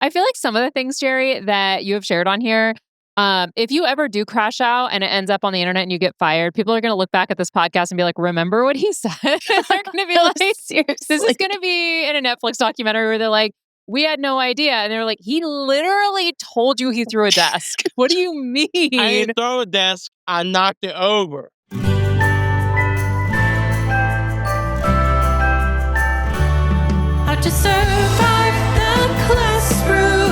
I feel like some of the things, Gerry, that you have shared on here, if you ever do crash out and it ends up on the internet and you get fired, people are going to look back at this podcast and be like, remember what he said? They're going to be like, seriously. This is going to be in a Netflix documentary where they're like, we had no idea. And they're like, he literally told you he threw a desk. What do you mean? I didn't throw a desk. I knocked it over. How to survive the classroom.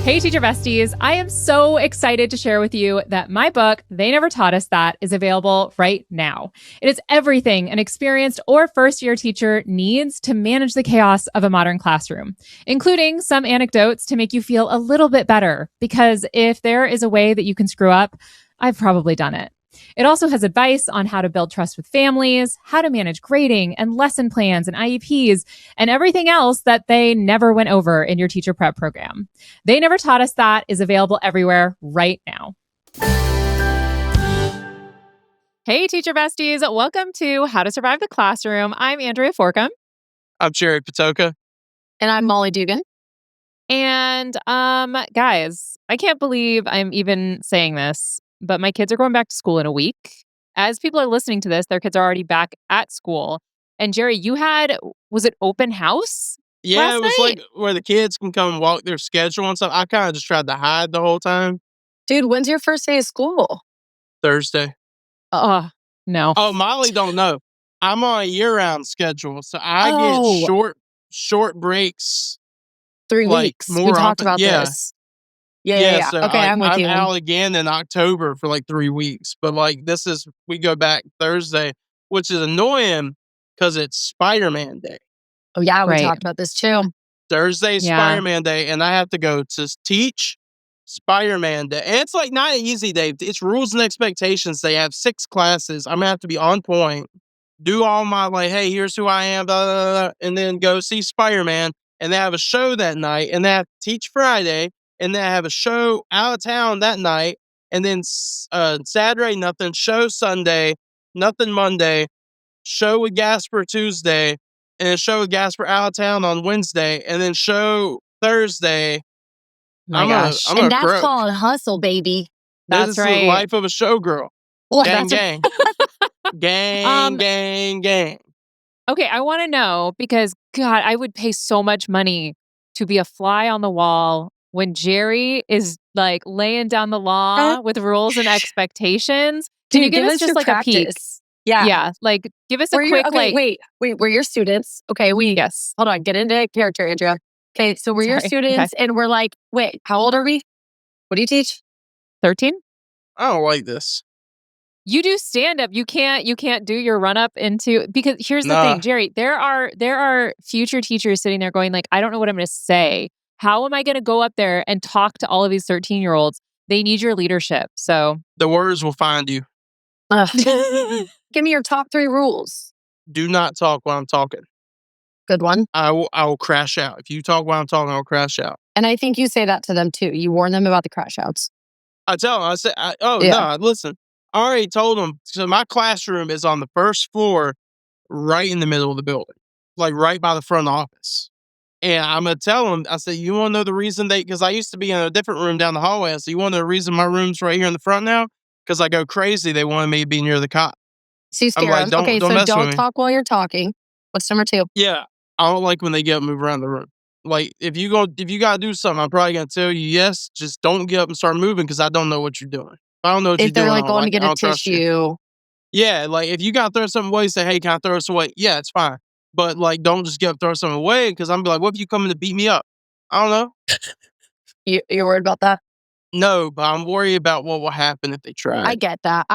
Hey, teacher besties. I am so excited to share with you that my book, They Never Taught Us That, is available right now. It is everything an experienced or first-year teacher needs to manage the chaos of a modern classroom, including some anecdotes to make you feel a little bit better, because if there is a way that you can screw up, I've probably done it. It also has advice on how to build trust with families, how to manage grading and lesson plans and IEPs, and everything else that they never went over in your teacher prep program. They Never Taught Us That is available everywhere right now. Hey, teacher besties. Welcome to How to Survive the Classroom. I'm Andrea Forcum. I'm Jerry Patoka. And I'm Molly Dugan. And guys, I can't believe I'm even saying this, but my kids are going back to school in a week. As people are listening to this, their kids are already back at school. And Gerry, you had, was it open house? Yeah, it was night? like where the kids can come and walk their schedule and stuff. I kind of just tried to hide the whole time. Dude, when's your first day of school? Thursday. No. Oh, Molly don't know. I'm on a year-round schedule, so I get short breaks. 3 like, weeks. more We talked often. about Yeah. this. Yeah. So Okay, I'm with you. I'm out again in October for like 3 weeks. But like we go back Thursday, which is annoying because it's Spider-Man Day. Oh, yeah, we Right. talked about this too. Thursday is Yeah. Spider-Man Day, and I have to go to teach Spider-Man Day. And it's like not an easy day. It's rules and expectations. They have 6 classes. I'm going to have to be on point, do all my like, hey, here's who I am, blah, blah, blah, and then go see Spider-Man. And they have a show that night, and they have to teach Friday, and then I have a show out of town that night, and then Saturday, nothing, show Sunday, nothing Monday, show with Gasper Tuesday, and then show with Gasper out of town on Wednesday, and then show Thursday. My gosh. I'm And a that's croak. called hustle, baby. That's This is right. the life of a showgirl. Well, Gang, that's gang. gang. Okay, I want to know because, God, I would pay so much money to be a fly on the wall when Gerry is like laying down the law with rules and expectations. Can you give us just your like a peek? practice. Yeah. Yeah, like give us a quick Wait, we're your students. Okay, yes. hold on, get into character, Andrea. Okay, so we're your Sorry. students and we're like, wait, how old are we? What do you teach? 13? I don't like this. You do stand up. You can't do your run up into, because here's the Nah. thing, Gerry, there are future teachers sitting there going like, I don't know what I'm going to say. How am I going to go up there and talk to all of these 13-year-olds? They need your leadership. So The words will find you. Give me your top 3 rules. Do not talk while I'm talking. Good one. I will crash out. If you talk while I'm talking, I'll crash out. And I think you say that to them too. You warn them about the crash outs. I tell them, I say, Yeah. no, listen. I already told them. So my classroom is on the first floor, right in the middle of the building, like right by the front office. And I'm going to tell them, I said, you want to know the reason because I used to be in a different room down the hallway. I said, you want to know the reason my room's right here in the front now? Because I go crazy. They wanted me to be near the cop. So you I'm scare like, them. Okay, don't so mess with don't me. talk while you're talking. What's number 2? Yeah. I don't like when they get up and move around the room. Like, if you got to do something, I'm probably going to tell you, yes, just don't get up and start moving because I don't know what you're doing. If I don't know what you're If they're doing, like going to get I a don't trust you. tissue. Yeah, like if you got to throw something away, say, hey, can I throw this away? Yeah, it's fine. But like, don't just get up, throw something away because I'm be like, what if you come in to beat me up? I don't know. You're worried about that? No, but I'm worried about what will happen if they try. I get that.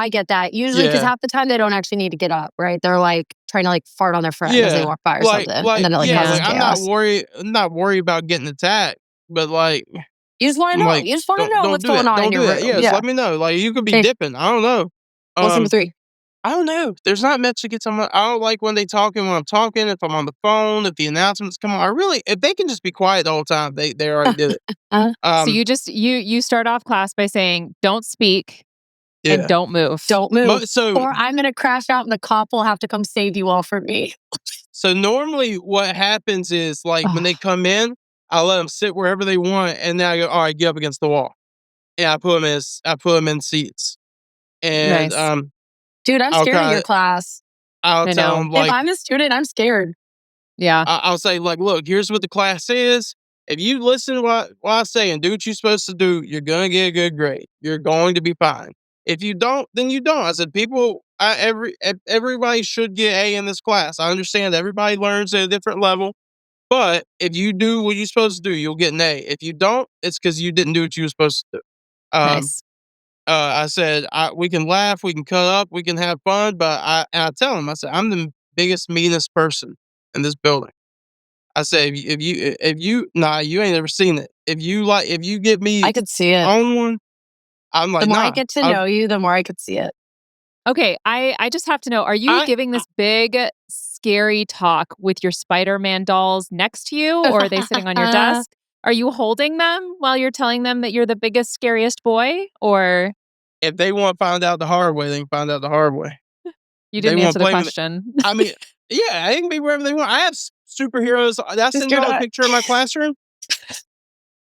Usually, because Yeah. half the time they don't actually need to get up, right? They're like trying to like fart on their friend as they walk by or something. And then it like causes I'm chaos. not worried about getting attacked, but like, You just want to know. like, You just want to know don't what's do going that. on Don't in do your that. room. Yeah, just let me know. Like, you could be Okay. dipping. I don't know. What's number 3? I don't know. There's not much to get someone. I don't like when they talking when I'm talking. If I'm on the phone, if the announcements come on, if they can just be quiet the whole time, they already did it. so you just you start off class by saying, don't speak and don't move. Don't move. So Or I'm going to crash out and the cop will have to come save you all from me. normally what happens is like when they come in, I let them sit wherever they want, and then I go, all right, get up against the wall. And I put them in seats. And Nice. Dude, I'm scared of your class. I'll tell them, like, if I'm a student, I'm scared. Yeah. I'll say, like, look, here's what the class is. If you listen to what I say and do what you're supposed to do, you're gonna get a good grade. You're going to be fine. If you don't, then you don't. I said, everybody should get A in this class. I understand everybody learns at a different level, but if you do what you're supposed to do, you'll get an A. If you don't, it's because you didn't do what you were supposed to do. Nice. I said, we can laugh, we can cut up, we can have fun, but I tell them, I said, I'm the biggest, meanest person in this building. I said, you ain't never seen it. If you get me I could see it. on one, I'm like, the more I get to know you, the more I could see it. Okay, I just have to know, are you giving this big, scary talk with your Spider-Man dolls next to you, or are they sitting on your desk? Are you holding them while you're telling them that you're the biggest, scariest boy? Or if they want to find out the hard way, they can find out the hard way. You didn't answer the question. I mean, yeah, they can be wherever they want. I have superheroes. Did I send y'all a picture of my classroom?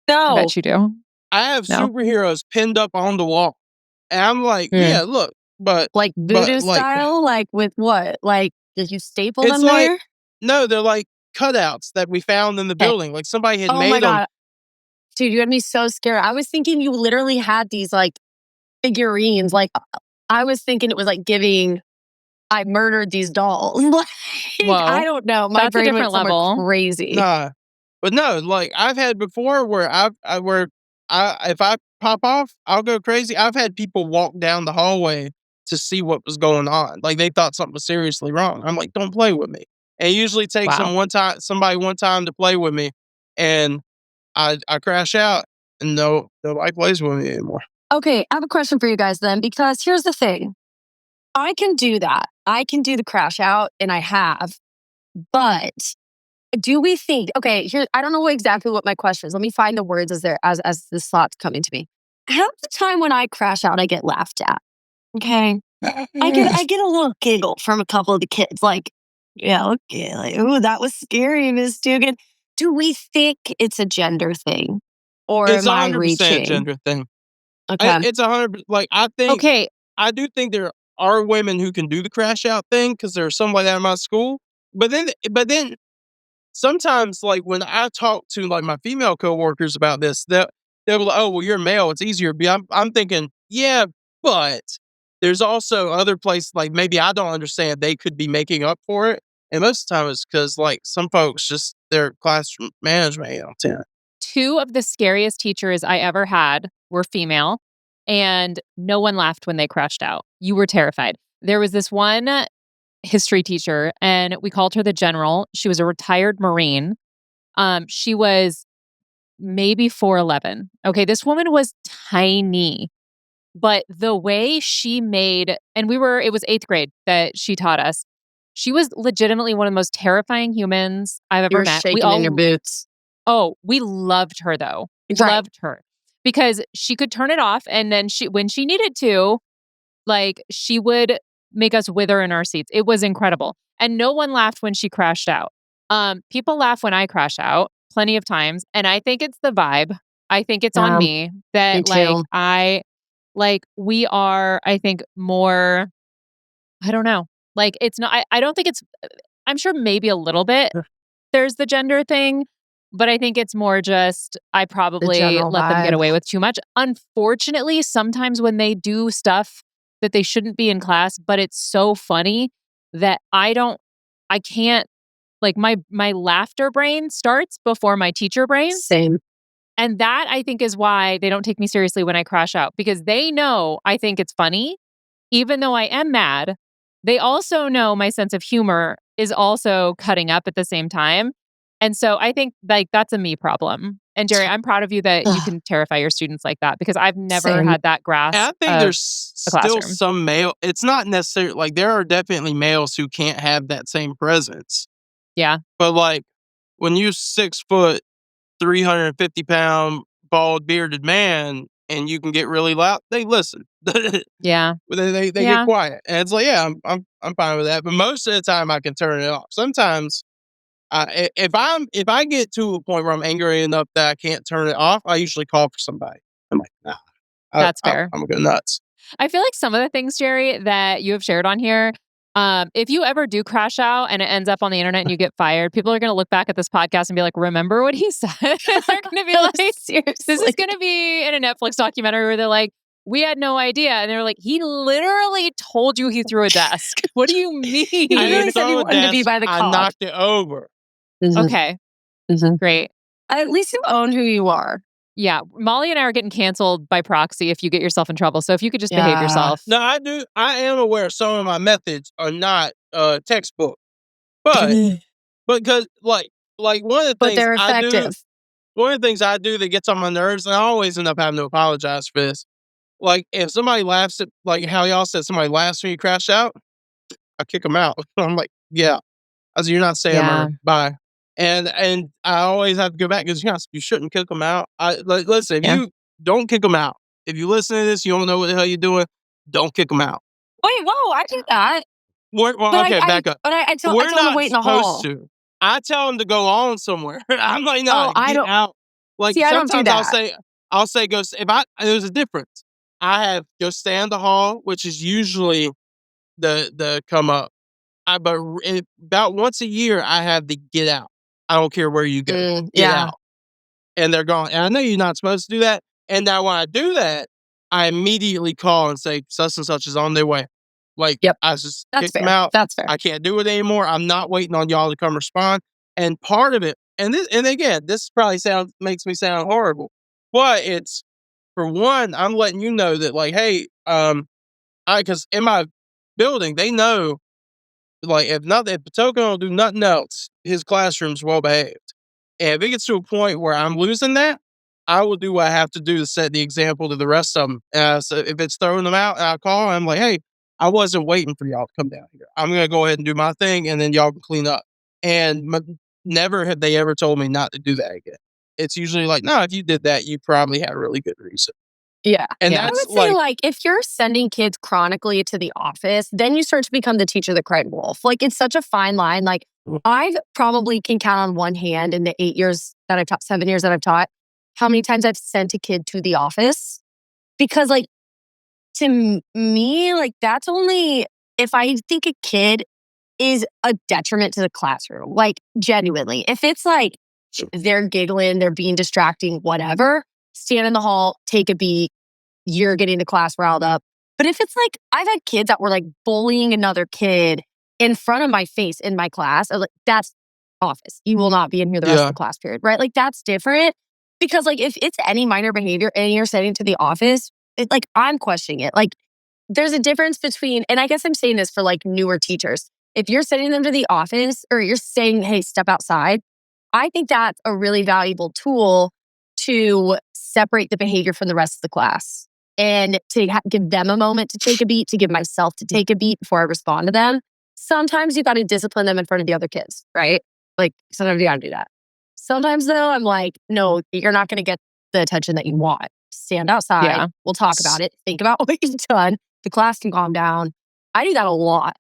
No. I bet you do. I have superheroes pinned up on the wall. And I'm like, yeah, look, but like voodoo style? Like with what? Like, did you staple them there? No, they're like cutouts that we found in the building. Like somebody had made them. God. Dude, you had me so scared. I was thinking you literally had these like figurines. Like I was thinking it was like giving I murdered these dolls. Whoa. I don't know. My brain went somewhere crazy. Nah. But no, like I've had before where if I pop off, I'll go crazy. I've had people walk down the hallway to see what was going on. Like they thought something was seriously wrong. I'm like, don't play with me. And it usually takes somebody one time to play with me, and I crash out, and nobody plays with me anymore. Okay, I have a question for you guys then, because here's the thing. I can do that. I can do the crash out, and I have. But do we think, okay, here, I don't know exactly what my question is. Let me find the words as this thought's coming to me. Half the time when I crash out, I get laughed at. Okay. I get a little giggle from a couple of the kids. Like, yeah, okay. Like, ooh, that was scary, Miss Dugan. Do we think it's a gender thing? Or it's am I reaching? It's 100% gender thing. Okay. It's 100%. Like, I think. Okay. I do think there are women who can do the crash out thing because there's some like that in my school. But then sometimes, like when I talk to like my female coworkers about this, they'll be like, "Oh, well, you're male; it's easier." I'm thinking, yeah, but there's also other places like maybe I don't understand. They could be making up for it, and most of the time it's because like some folks just their classroom management ain't on 10. 2 of the scariest teachers I ever had were female, and no one laughed when they crashed out. You were terrified. There was this one history teacher, and we called her the General. She was a retired Marine. She was maybe 4'11". Okay, this woman was tiny, but the way she made, and it was 8th grade that she taught us. She was legitimately one of the most terrifying humans I've ever met. Shaking in your boots. Oh, we loved her though. Loved her because she could turn it off, and then when she needed to, like she would make us wither in our seats. It was incredible. And no one laughed when she crashed out. People laugh when I crash out plenty of times. And I think it's the vibe. I think it's on me that we are, I think more, I don't know. Like it's not, I don't think it's, I'm sure maybe a little bit there's the gender thing, but I think it's more just, I probably let them get away with too much. Unfortunately, sometimes when they do stuff that they shouldn't be in class, but it's so funny that I can't, like my laughter brain starts before my teacher brain. Same. And that I think is why they don't take me seriously when I crash out, because they know I think it's funny, even though I am mad. They also know my sense of humor is also cutting up at the same time. And so I think like that's a me problem. And Gerry, I'm proud of you that you can terrify your students like that, because I've never had that grasp. And I think there's still some male. It's not necessarily like there are definitely males who can't have that same presence. Yeah. But like when you're 6 foot, 350-pound, bald bearded man, and you can get really loud, they listen. Yeah. They get quiet, and it's like, yeah, I'm fine with that. But most of the time, I can turn it off. Sometimes If I get to a point where I'm angry enough that I can't turn it off, I usually call for somebody. I'm like, nah, That's fair. I'm gonna go nuts. I feel like some of the things, Gerry, that you have shared on here, if you ever do crash out and it ends up on the internet and you get fired, people are going to look back at this podcast and be like, remember what he said? They're going to be like, seriously. this is going to be in a Netflix documentary where they're like, we had no idea. And they're like, he literally told you he threw a desk. What do you mean? He literally said he wanted to be by the I cop. knocked it over. Okay. Great. At least you own who you are. Yeah. Molly and I are getting canceled by proxy if you get yourself in trouble. So if you could just behave yourself. No, I do. I am aware some of my methods are not textbook, but because like one of the But things they're I do, effective. one of the things I do that gets on my nerves, and I always end up having to apologize for this. Like if somebody laughs at, like how y'all said somebody laughs when you crash out, I kick them out. I'm like, yeah. I said, you're not Sam or bye. And I always have to go back because you shouldn't kick them out. Listen, if you don't kick them out, if you listen to this, you don't know what the hell you're doing, don't kick them out. Wait, whoa, I did that. Back up. But I tell them to wait in the hall. I tell them to go on somewhere. I'm like, no, I get don't. out. Like See, I don't do sometimes that. I'll say go. There's a difference. I have go stay in the hall, which is usually the come up. But about once a year, I have the get out. I don't care where you go. Get out. And they're gone. And I know you're not supposed to do that. And now when I do that, I immediately call and say, such and such is on their way. Like, I just kick them out. That's fair. I can't do it anymore. I'm not waiting on y'all to come respond. And part of it, and again, this probably makes me sound horrible, but it's, for one, I'm letting you know that, like, hey, because in my building, they know, like, if Patoka don't do nothing else, his classroom's well behaved. And if it gets to a point where I'm losing that, I will do what I have to do to set the example to the rest of them. So if it's throwing them out, and I call, I'm like, hey, I wasn't waiting for y'all to come down here. I'm going to go ahead and do my thing, and then y'all can clean up. And never have they ever told me not to do that again. It's usually like, no, if you did that, you probably had a really good reason. Yeah. And I would say, like, if you're sending kids chronically to the office, then you start to become the teacher that cried wolf. Like, it's such a fine line. Like, I probably can count on one hand in the 7 years that I've taught, how many times I've sent a kid to the office. Because, like, to me, like, that's only if I think a kid is a detriment to the classroom. Like, genuinely. If it's like they're giggling, they're being distracting, whatever, stand in the hall, take a beat, you're getting the class riled up. But if it's like, I've had kids that were like bullying another kid in front of my face in my class, I was like, that's office. You will not be in here the rest of the class period, right? Like, that's different. Because like, if it's any minor behavior and you're sending to the office, it's like, I'm questioning it. Like, there's a difference between, and I guess I'm saying this for like newer teachers. If you're sending them to the office or you're saying, hey, step outside, I think that's a really valuable tool to separate the behavior from the rest of the class and to give them a moment to take a beat, to give myself to take a beat before I respond to them. Sometimes you got to discipline them in front of the other kids, right? Like, sometimes you got to do that. Sometimes though, I'm like, no, you're not going to get the attention that you want. Stand outside. Yeah. We'll talk about it. Think about what you've done. The class can calm down. I do that a lot.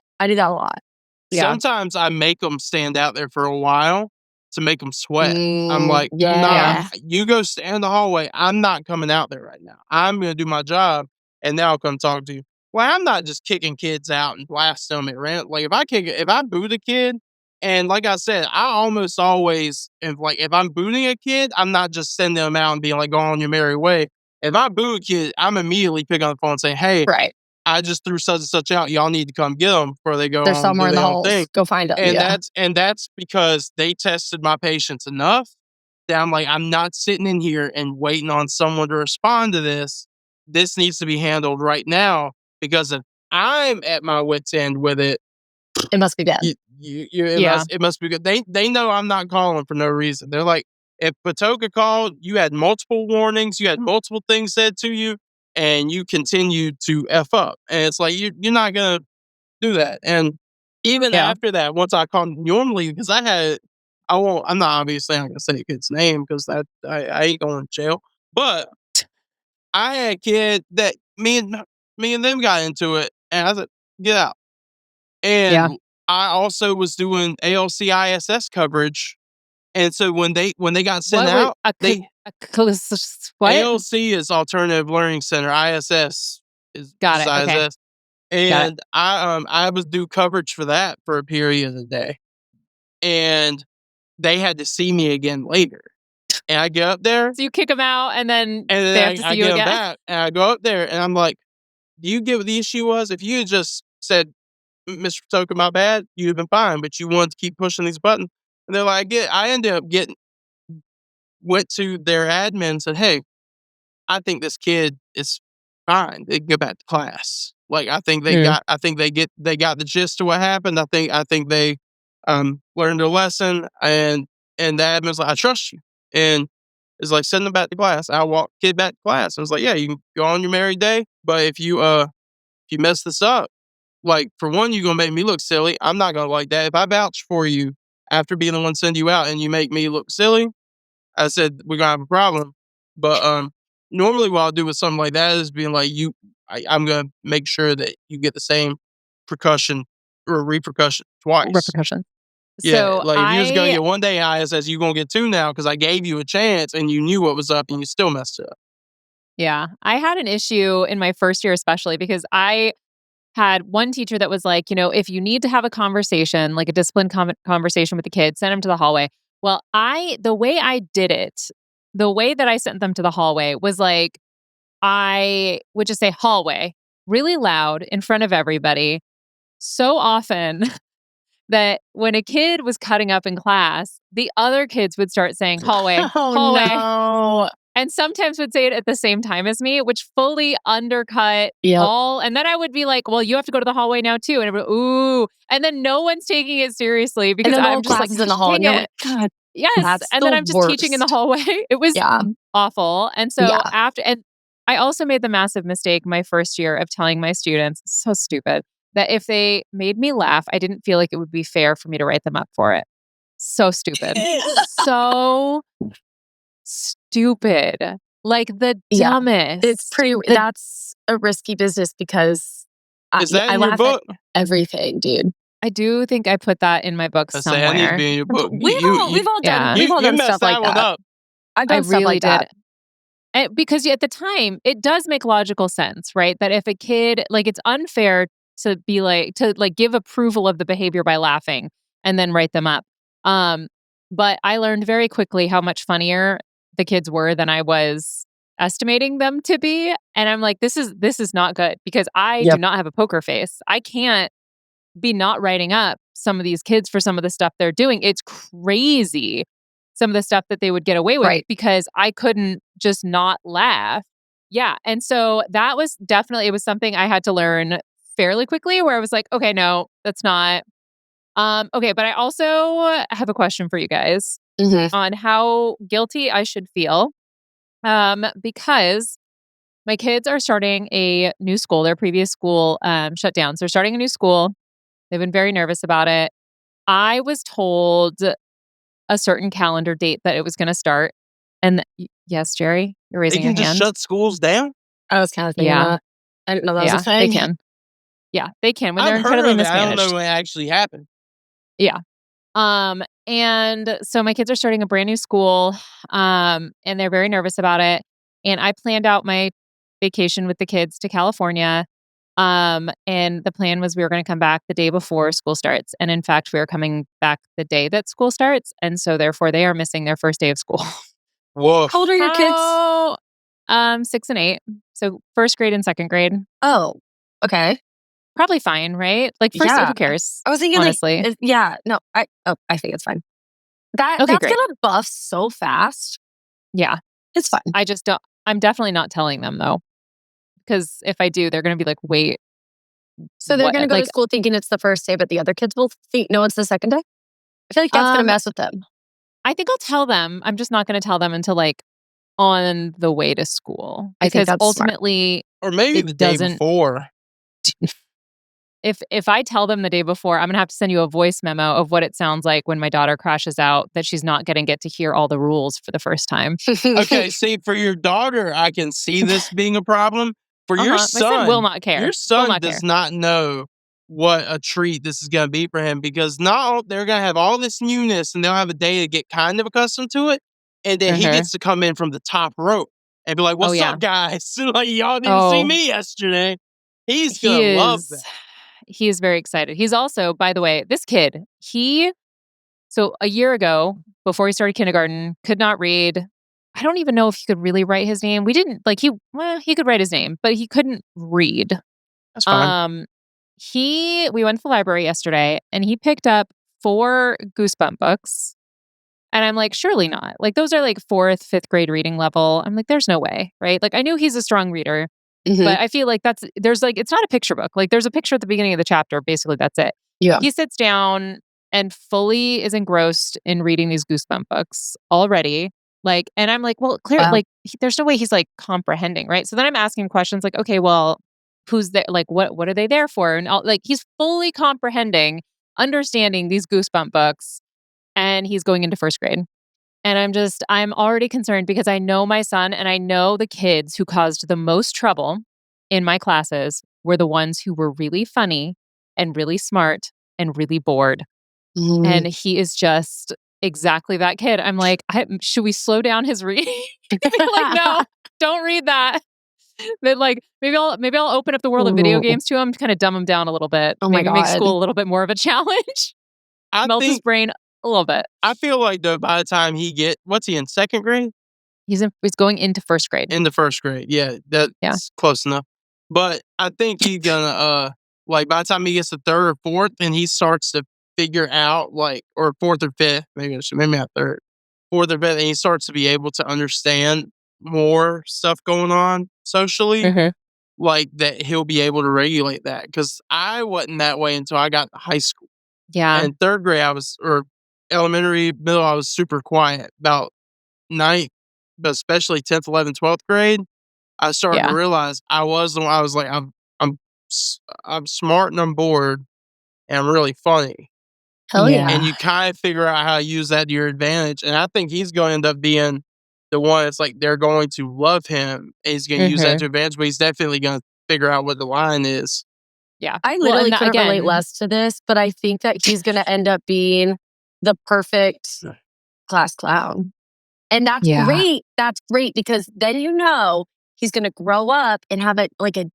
Yeah. Sometimes I make them stand out there for a while to make them sweat. I'm like, nah, you go stand in the hallway. I'm not coming out there right now. I'm going to do my job, and then I'll come talk to you. Well, I'm not just kicking kids out and blasting them at random. Like, if I boot a kid, and like I said, I almost always, if I'm booting a kid, I'm not just sending them out and being like, go on your merry way. If I boot a kid, I'm immediately picking up the phone and saying, hey, I just threw such and such out. Y'all need to come get them before they go. They're somewhere in the halls. Go find them. And that's because they tested my patience enough that I'm like, I'm not sitting in here and waiting on someone to respond to this. This needs to be handled right now, because if I'm at my wit's end with it, it must be bad. It must be good. They know I'm not calling for no reason. They're like, if Patoka called, you had multiple warnings, you had multiple things said to you, and you continue to F up. And it's like, you're not going to do that. And even after that, once I called, normally, because I'm not obviously not going to say a kid's name because I ain't going to jail. But I had a kid that me and them got into it, and I said, get out. And I also was doing ALC-ISS coverage. And so when they got sent What out, what? ALC is Alternative Learning Center. ISS is Got it. Okay. ISS. And I was do coverage for that for a period of the day. And they had to see me again later. And I get up there, So you kick them out, and then and they then have to see I you get them again. back, and I go up there, and I'm like, "Do you get what the issue was? If you had just said, Mr. Toka, my bad, you'd have been fine, but you wanted to keep pushing these buttons." And they're like, I ended up went to their admin and said, "Hey, I think this kid is fine. They can go back to class." Like, I think they got the gist of what happened. I think they learned their lesson, and the admin's like, "I trust you." And it's like, "Send them back to class." I walked the kid back to class. I was like, "Yeah, you can go on your merry day, but if you mess this up, like, for one, you're gonna make me look silly. I'm not gonna like that. If I vouch for you after being the one to send you out and you make me look silly," I said, "we're gonna have a problem." But normally what I'll do with something like that is being like, I'm gonna make sure that you get the same percussion or repercussion twice. Repercussion. Yeah, So like, if you was gonna get one day in ISS, you gonna get two now because I gave you a chance and you knew what was up and you still messed it up. Yeah, I had an issue in my first year, especially because I had one teacher that was like, if you need to have a conversation, like a disciplined conversation with the kids, send them to the hallway. Well, the way I did it, the way that I sent them to the hallway was like, I would just say hallway really loud in front of everybody so often that when a kid was cutting up in class, the other kids would start saying hallway, Oh, hallway. no. And sometimes would say it at the same time as me, which fully undercut Yep. all. And then I would be like, well, you have to go to the hallway now too. And everybody, ooh. And then no one's taking it seriously because And then the I'm whole just class like, is in the "Gosh, hall, and dang you're it." like, God, Yes. that's And the then I'm just teaching in the worst. hallway. It was Yeah. awful. And so Yeah. and I also made the massive mistake my first year of telling my students, so stupid, that if they made me laugh, I didn't feel like it would be fair for me to write them up for it. So stupid. So stupid. Like the Yeah. dumbest. It's that's a risky business because Is that I in your laugh book? at everything, dude. I do think I put that in my book I say, I need to somewhere. be in your book. We've all Yeah. done we've all You done messed stuff like that one that. up. I've I done stuff really like did. that. Because at the time, it does make logical sense, right? That if a kid, like, it's unfair to be like, to like give approval of the behavior by laughing and then write them up. But I learned very quickly how much funnier the kids were than I was estimating them to be. And I'm like, this is not good because I do Yep. not have a poker face. I can't be not writing up some of these kids for some of the stuff they're doing. It's crazy, some of the stuff that they would get away with Right. because I couldn't just not laugh. Yeah. And so that was definitely, it was something I had to learn fairly quickly where I was like, okay, no, that's not. Okay. But I also have a question for you guys Mhm. on how guilty I should feel. Because my kids are starting a new school. Their previous school shut down. So they're starting a new school. They've been very nervous about it. I was told a certain calendar date that it was going to start. And yes, Jerry, you're They raising your can just hand. shut schools down? I was kind of thinking Yeah. that. I didn't know that was Yeah, a thing. they can. Yeah, they can when they're I've heard incredibly of it. I don't mismanaged. know when it actually happened. Yeah. And so my kids are starting a brand new school, and they're very nervous about it. And I planned out my vacation with the kids to California. And the plan was we were going to come back the day before school starts. And in fact, we are coming back the day that school starts. And so therefore they are missing their first day of school. Woof. How old are your kids? Oh, 6 and 8. So first grade and second grade. Oh, okay. Probably fine, right? Like first, Yeah. who cares? I was thinking, honestly. like, no, I think it's fine. Okay, That's great. gonna buff so fast. Yeah. It's fine. I just don't, I'm definitely not telling them though. Because if I do, they're going to be like, wait. So they're what? gonna go Like, to school thinking it's the first day, but the other kids will think, no, it's the second day. I feel like that's gonna mess with them. I think I'll tell them. I'm just not going to tell them until like on the way to school. I think Because that's ultimately, Or maybe it the day doesn't- before. if I tell them the day before, I'm going to have to send you a voice memo of what it sounds like when my daughter crashes out, that she's not going to get to hear all the rules for the first time. Okay, see, for your daughter, I can see this being a problem. For your My son will not care. your Will son not does care. not know what a treat this is going to be for him, because now they're going to have all this newness and they'll have a day to get kind of accustomed to it. And then he gets to come in from the top rope and be like, what's up, guys? Like, y'all didn't see me yesterday. He's going to love that. He is very excited. He's also, by the way, this kid, so a year ago, before he started kindergarten, could not read. I don't even know if he could really write his name. We didn't, he could write his name, but he couldn't read. That's fine. We went to the library yesterday and he picked up 4 Goosebump books. And I'm like, surely not. Like, those are like 4th, 5th grade reading level. I'm like, there's no way, right? Like, I knew he's a strong reader, but I feel like it's not a picture book. Like, there's a picture at the beginning of the chapter. Basically, that's it. Yeah. He sits down and fully is engrossed in reading these Goosebump books already. Like, and I'm like, well, clear, like, there's no way he's like comprehending, right? So then I'm asking questions like, okay, well, who's there? Like, what are they there for? And like, he's fully comprehending, understanding these Goosebump books, and he's going into 1st grade. And I'm already concerned because I know my son and I know the kids who caused the most trouble in my classes were the ones who were really funny and really smart and really bored. And he is just exactly that kid. I'm like, should we slow down his reading? Like, no, don't read that. But like, maybe I'll open up the world of video games to him to kind of dumb him down a little bit. Oh my maybe make God. school a little bit more of a challenge. Melt his brain a little bit. I feel like though, by the time what's he in 2nd grade? He's going into 1st grade. Into 1st grade, yeah, that's close enough. But I think he's gonna like by the time he gets to 3rd or 4th, and he starts to figure out like, or 4th or 5th, maybe not 3rd, 4th or 5th, and he starts to be able to understand more stuff going on socially, like that he'll be able to regulate that. Because I wasn't that way until I got to high school. Yeah. And 3rd grade, or elementary, middle, I was super quiet. About 9th, but especially 10th, 11th, 12th grade, I started to realize I was like, I'm smart and I'm bored and I'm really funny. Hell yeah. And you kind of figure out how to use that to your advantage. And I think he's going to end up being the one that's like, they're going to love him. And he's going to use that to advantage, but he's definitely going to figure out what the line is. Yeah. I literally couldn't relate less to this, but I think that he's going to end up being the perfect class clown. And that's great. That's great because then he's going to grow up and have a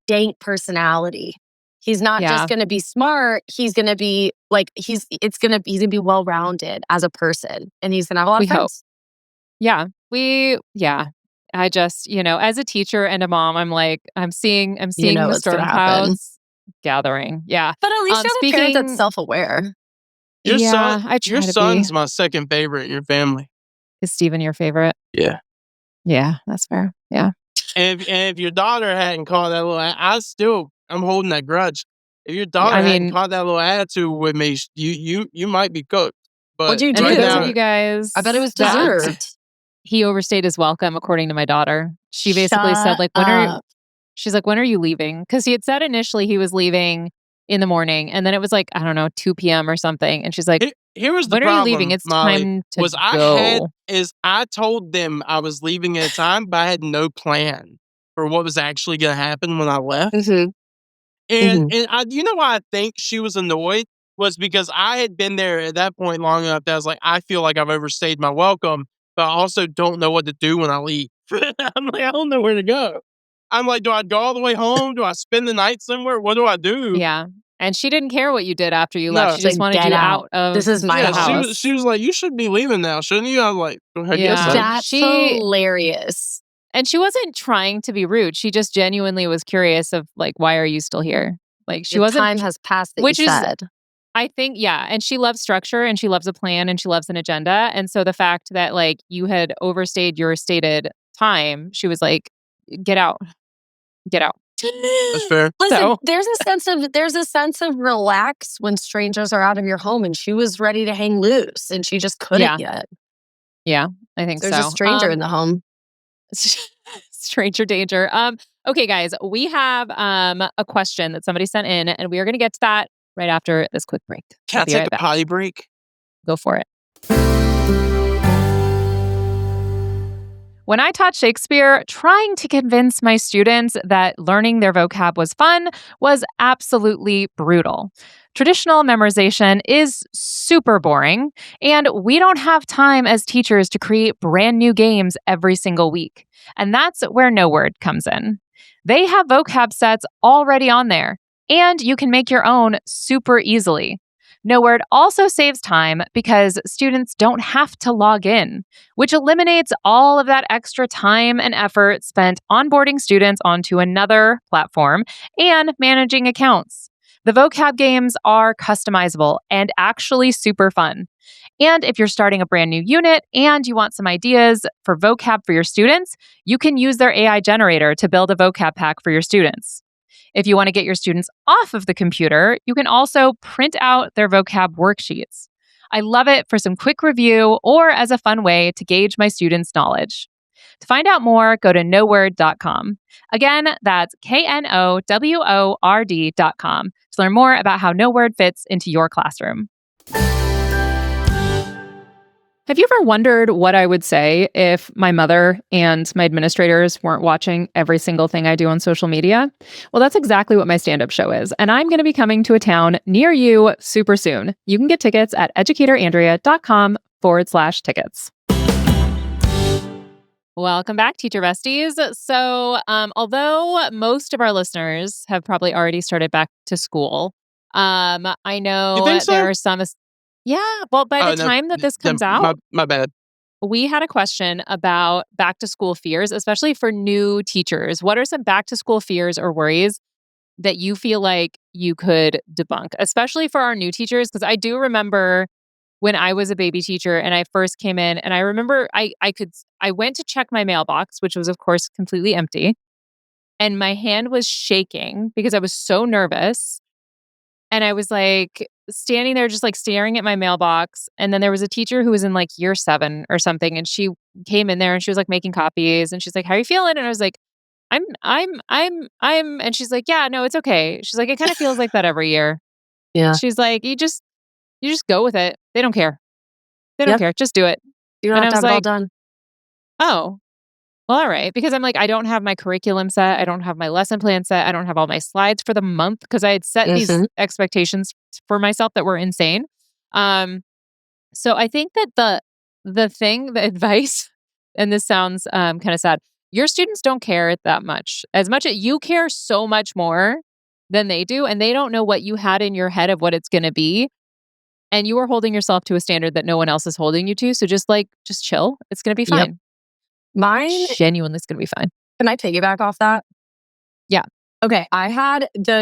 dank personality. He's not just going to be smart. He's going to be like he's going to be well-rounded as a person, and he's going to have a lot of friends. Yeah. I just, as a teacher and a mom, I'm like, I'm seeing the storm clouds gathering. Yeah. But at least you're a parent that's self-aware. Your son's my 2nd favorite in your family. Is Steven your favorite? Yeah. Yeah, that's fair. Yeah. And if your daughter hadn't caught that little, I'm holding that grudge. If your daughter hadn't caught that little attitude with me, you might be cooked. But what'd you do? Right now, you guys, I bet it was deserved. He overstayed his welcome, according to my daughter. She basically said, like, she's like, when are you leaving? Because he had said initially he was leaving in the morning, and then it was like, I don't know, 2 p.m. or something. And she's like, here was the when problem, are you leaving? It's Molly, time to go. I told them I was leaving at a time, but I had no plan for what was actually going to happen when I left. And you know why I think she was annoyed was because I had been there at that point long enough that I was like, I feel like I've overstayed my welcome, but I also don't know what to do when I leave. I'm like, I don't know where to go. I'm like, do I go all the way home? Do I spend the night somewhere? What do I do? Yeah. And she didn't care what you did after you left. She just wanted you out of this is my house. She was like, you should be leaving now, shouldn't you? I was like, I guess so. That's hilarious. And she wasn't trying to be rude. She just genuinely was curious of like, why are you still here? Like she wasn't. Time has passed that you said. I think, and she loves structure and she loves a plan and she loves an agenda. And so the fact that like you had overstayed your stated time, she was like, get out. That's fair. Listen, there's a sense of relax when strangers are out of your home, and she was ready to hang loose, and she just couldn't yet. Yeah, I think there's a stranger in the home. Stranger danger. Okay, guys, we have a question that somebody sent in, and we are going to get to that right after this quick break. Can I take a potty break? Go for it. When I taught Shakespeare, trying to convince my students that learning their vocab was fun was absolutely brutal. Traditional memorization is super boring, and we don't have time as teachers to create brand new games every single week. And that's where No Word comes in. They have vocab sets already on there, and you can make your own super easily. No Word also saves time because students don't have to log in, which eliminates all of that extra time and effort spent onboarding students onto another platform and managing accounts. The vocab games are customizable and actually super fun. And if you're starting a brand new unit and you want some ideas for vocab for your students, you can use their AI generator to build a vocab pack for your students. If you want to get your students off of the computer, you can also print out their vocab worksheets. I love it for some quick review or as a fun way to gauge my students' knowledge. To find out more, go to knowword.com. Again, that's knowword.com to learn more about how No Word fits into your classroom. Have you ever wondered what I would say if my mother and my administrators weren't watching every single thing I do on social media? Well, that's exactly what my stand-up show is, and I'm going to be coming to a town near you super soon. You can get tickets at educatorandrea.com/tickets. Welcome back, Teacher Besties. So, although most of our listeners have probably already started back to school, I You know think so? there are some. Yeah, well, by the No, time that this then comes out, my bad. we had a question about back to school fears, especially for new teachers. What are some back to school fears or worries that you feel like you could debunk, especially for our new teachers? Because I do remember when I was a baby teacher and I first came in, and I remember I went to check my mailbox, which was of course completely empty, and my hand was shaking because I was so nervous. And I was like standing there just like staring at my mailbox. And then there was a teacher who was in like year 7 or something. And she came in there and she was like making copies. And she's like, "How are you feeling?" And I was like, and she's like, "Yeah, no, it's okay." She's like, "It kind of feels like that every year." Yeah. She's like, you just go with it. They don't care. They don't Yep. care. Just do it." You don't And have I to was have it all like, done. "Oh, well, all right." Because I'm like, I don't have my curriculum set. I don't have my lesson plan set. I don't have all my slides for the month because I had set these Mm-hmm. expectations for myself that were insane. Um, so I think that the advice, and this sounds kind of sad. Your students don't care that much. As much as you care so much more than they do, and they don't know what you had in your head of what it's going to be. And you are holding yourself to a standard that no one else is holding you to. So just chill. It's going to be Yep. fine. Mine, Genuinely, it's going to be fine. can I piggyback off that? Yeah. Okay. Oh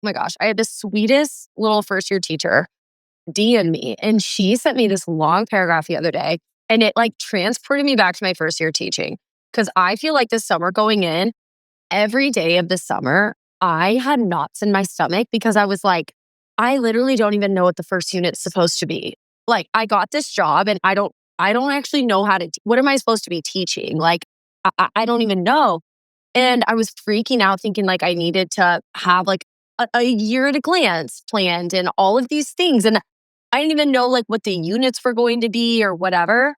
my gosh, I had the sweetest little first year teacher DM me, and she sent me this long paragraph the other day, and it like transported me back to my first year teaching. Cause I feel like this summer going in, every day of the summer, I had knots in my stomach because I was like, I literally don't even know what the first unit's supposed to be. Like, I got this job and I don't actually know how to, what am I supposed to be teaching? Like, I don't even know. And I was freaking out thinking like I needed to have like a year at a glance planned and all of these things. And I didn't even know like what the units were going to be or whatever.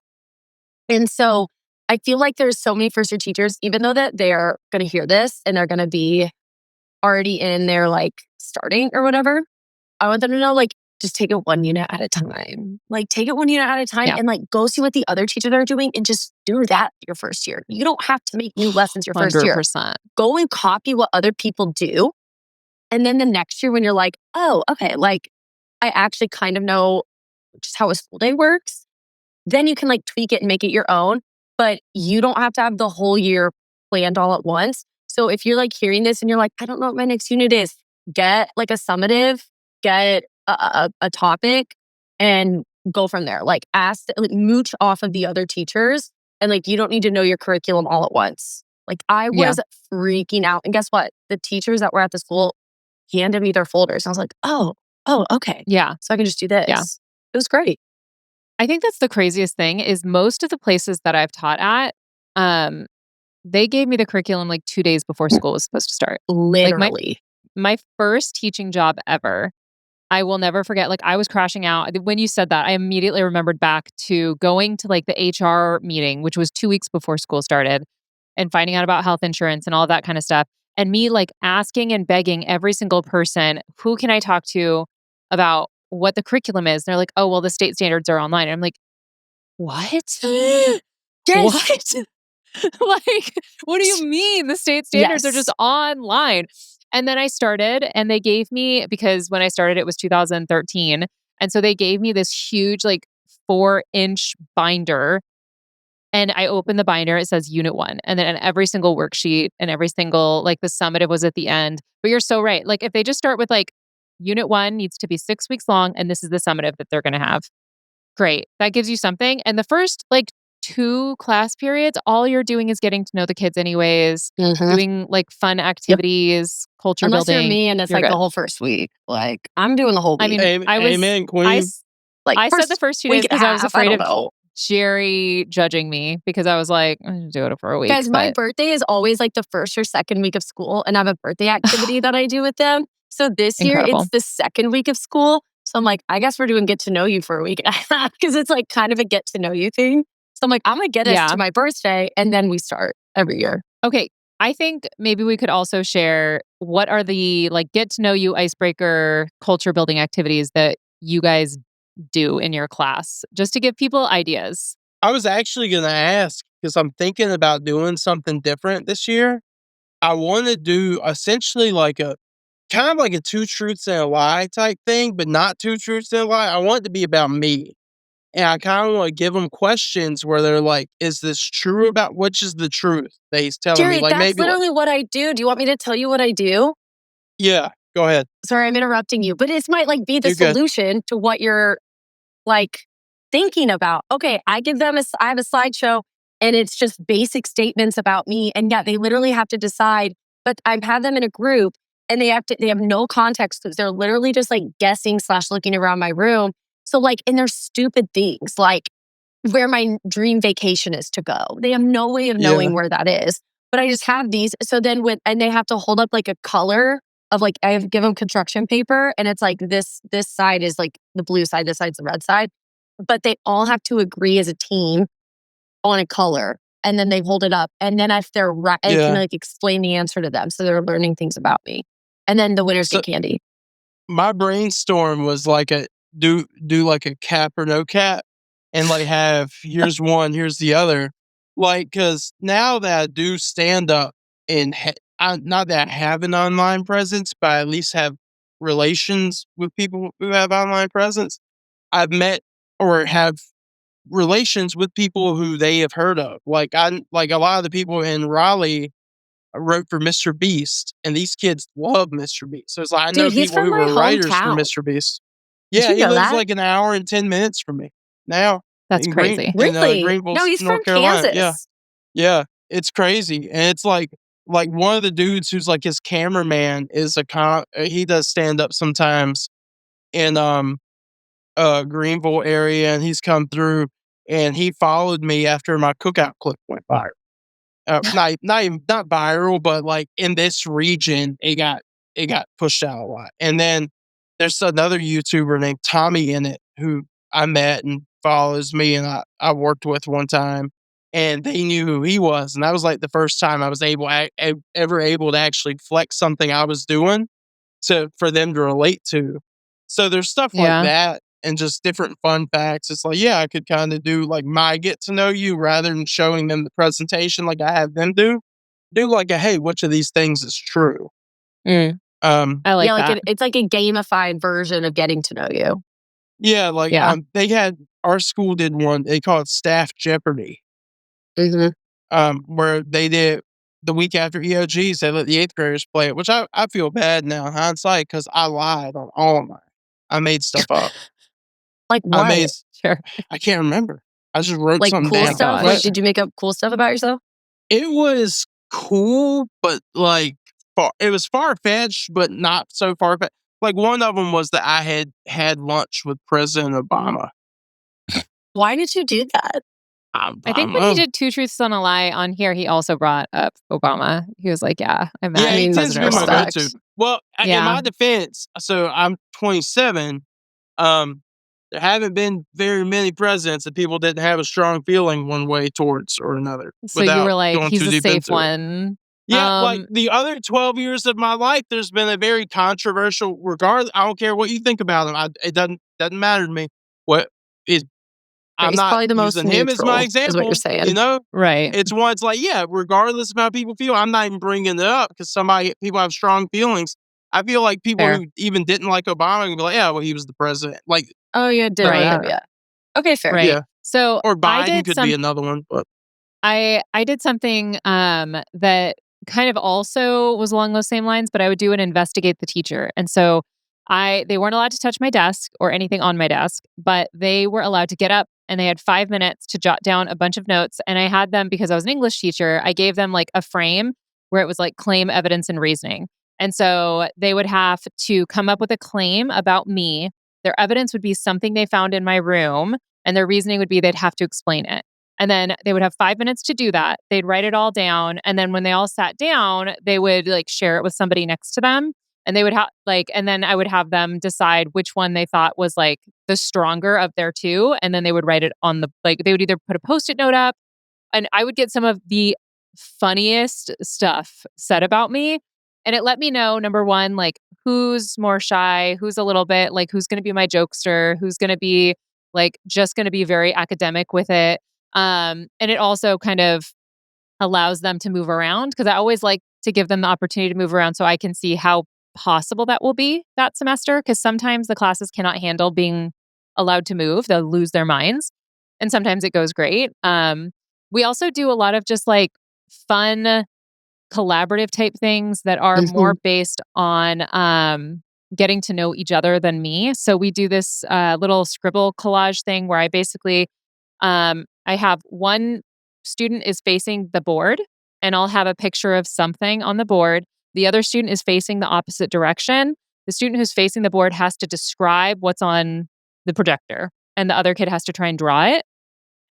And so I feel like there's so many first year teachers, even though that they're going to hear this and they're going to be already in their like starting or whatever. I want them to know, like, just take it one unit at a time. Like, take it one unit at a time Yeah. and like go see what the other teachers are doing and just do that your first year. You don't have to make new lessons your first year. 100%. Go and copy what other people do. And then the next year when you're like, oh, okay, like I actually kind of know just how a school day works, then you can like tweak it and make it your own. But you don't have to have the whole year planned all at once. So if you're like hearing this and you're like, I don't know what my next unit is, get like a summative, get a topic and go from there. Like like mooch off of the other teachers. And like, you don't need to know your curriculum all at once. Like I was freaking out. And guess what? The teachers that were at the school handed me their folders. And I was like, oh, okay. Yeah. So I can just do this. Yeah. It was great. I think that's the craziest thing is most of the places that I've taught at, they gave me the curriculum like 2 days before school was supposed to start. Literally. My first teaching job ever, I will never forget, like, I was crashing out. When you said that, I immediately remembered back to going to, like, the HR meeting, which was 2 weeks before school started, and finding out about health insurance and all that kind of stuff, and me, like, asking and begging every single person, "Who can I talk to about what the curriculum is?" They're like, "Oh, well, the state standards are online." And I'm like, "What? Yes. What?" Like, what do you mean the state standards are Yes. just online? And then I started, and they gave me, because when I started, it was 2013. And so they gave me this huge, like 4-inch binder. And I opened the binder, it says Unit 1. And then in every single worksheet and every single, like the summative was at the end. But you're so right. Like, if they just start with like Unit 1 needs to be 6 weeks long, and this is the summative that they're going to have. Great. That gives you something. And the first like 2 class periods, all you're doing is getting to know the kids anyways, Mhm. doing like fun Yep. activities, culture Unless you're building. me and it's You're like the good. whole first week. Like, I'm doing the whole I week. mean, Amen, I, queen. s- Like, I said the first first 2 week days and a because I was half. I afraid don't of know. Jerry judging me, because I was like, I'm gonna do it for a week. Guys, my But birthday is always like the first or second week of school, and I have a birthday activity that I do with them. So this year incredible. it's the second week of school. So I'm like, I guess we're doing get to know you for a week and a half because it's like kind of a get to know you thing. So I'm like, I'm gonna get us Yeah. to my birthday, and then we start every year. Okay. I think maybe we could also share what are the like get to know you icebreaker culture building activities that you guys do in your class, just to give people ideas. I was actually going to ask because I'm thinking about doing something different this year. I want to do essentially like a kind of like a two truths and a lie type thing, but not two truths and a lie. I want it to be about me. And I kind of want to give them questions where they're like, is this true about which is the truth that he's telling me? Jerry, Like that's maybe like, literally what I do. Do you want me to tell you what I do? yeah, go ahead. Sorry, I'm interrupting you, but it might like be the You're good. solution to what you're like thinking about. Okay, I have a slideshow and it's just basic statements about me. And yeah, they literally have to decide, but I've had them in a group and they have no context because they're literally just like guessing / looking around my room. So like, and they're stupid things like where my dream vacation is to go. They have no way of Yeah. knowing where that is. But I just have these. So then and they have to hold up like a color of like, I have give them construction paper and it's like this side is like the blue side, this side's the red side. But they all have to agree as a team on a color. And then they hold it up. And then if they're right, I can Yeah. like explain the answer to them. So they're learning things about me. And then the winners So get candy. my brainstorm was like a do like a cap or no cap and like have here's one, here's the other. Like, cause now that I do stand up and not that I have an online presence, but I at least have relations with people who have online presence. I've met or have relations with people who they have heard of. Like a lot of the people in Raleigh wrote for Mr. Beast, and these kids love Mr. Beast. So it's like I know Dude, he's people from who my were writers for hometown. Mr. Beast. Did Yeah, you he know lives that? like an hour and 10 minutes from me now That's crazy. in Really? Greenville, No, he's from North Carolina. Yeah, Kansas. yeah, it's crazy, and it's like one of the dudes who's like his cameraman is he does stand up sometimes in Greenville area, and he's come through, and he followed me after my cookout clip went viral. Not viral, but like in this region, it got pushed out a lot. And then there's another YouTuber named Tommy in it who I met and follows me, and I worked with one time, and they knew who he was, and that was like the first time I was ever able to actually flex something I was doing for them to relate to. So there's stuff like Yeah. that and just different fun facts. It's like, yeah, I could kind of do like my get to know you rather than showing them the presentation like I have them do. Do like a hey, which of these things is true? Mm, Um, I like Yeah, like that. it's like a gamified version of getting to know you. yeah, like Yeah. they had our school did one. They call it Staff Jeopardy. Mm-hmm. Where they did the week after EOGs, they let the eighth graders play it, which I feel bad now in hindsight because I lied on all of mine. I made stuff up. Like I what? made Sure. I can't remember. I just wrote Like something cool Oh my down. stuff? gosh. Like, But did you make up cool stuff about yourself? it was cool, but like it was far fetched, but not so far fetched. Like one of them was that I had lunch with President Obama. Why did you do that? I I think don't when he know. did Two Truths and a Lie on here, he also brought up Obama. He was like, yeah, I Yeah, met I he mean, tends to be President my Obama. respect. go-to. Well, in Yeah. my defense, so I'm 27. There haven't been very many presidents that people didn't have a strong feeling one way towards or another So you were without like, going he's too a deep safe into it. one. Yeah, like the other 12 years of my life, there's been a very controversial I don't care what you think about him. It doesn't matter to me. What is I'm He's not probably the most using him as my neutral, is what you're example, saying. Right. It's one, it's like, yeah, regardless of how people feel, I'm not even bringing it up because people have strong feelings. I feel like people Fair. who even didn't like Obama can be like, yeah, well, he was the president. Like, Oh, yeah, didn't doesn't like Right. him matter. yet. Okay, fair. Right. Yeah. So Or I Biden did could be another one, but I did something that kind of also was along those same lines, but I would do an investigate the teacher. And so they weren't allowed to touch my desk or anything on my desk, but they were allowed to get up and they had 5 minutes to jot down a bunch of notes. And I had them because I was an English teacher. I gave them like a frame where it was like claim, evidence, and reasoning. And so they would have to come up with a claim about me. Their evidence would be something they found in my room, and their reasoning would be they'd have to explain it. And then they would have 5 minutes to do that. They'd write it all down. And then when they all sat down, they would like share it with somebody next to them. And they would have and then I would have them decide which one they thought was like the stronger of their two. And then they would write it on they would either put a post-it note up, and I would get some of the funniest stuff said about me. And it let me know, number one, like who's more shy, who's a little bit like, who's going to be my jokester, who's going to be like, just going to be very academic with it. And it also kind of allows them to move around because I always like to give them the opportunity to move around so I can see how possible that will be that semester. Because sometimes the classes cannot handle being allowed to move, they'll lose their minds. And sometimes it goes great. We also do a lot of just like fun collaborative type things that are more Mhm. based on getting to know each other than me. So we do this little scribble collage thing where I basically I have one student is facing the board, and I'll have a picture of something on the board. The other student is facing the opposite direction. The student who's facing the board has to describe what's on the projector, and the other kid has to try and draw it.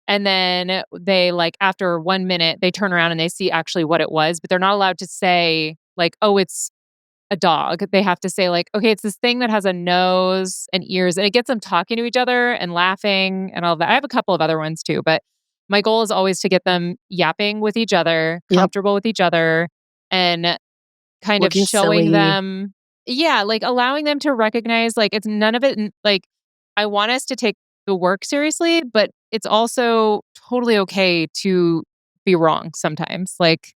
And then they like after 1 minute, they turn around and they see actually what it was, but they're not allowed to say like, oh, it's a dog. They have to say like, okay, it's this thing that has a nose and ears, and it gets them talking to each other and laughing and all that. I have a couple of other ones too, but my goal is always to get them yapping with each other, Yep. comfortable with each other, and kind of Looking showing silly. them, yeah, like allowing them to recognize like it's none of it. Like I want us to take the work seriously, but it's also totally okay to be wrong sometimes. Like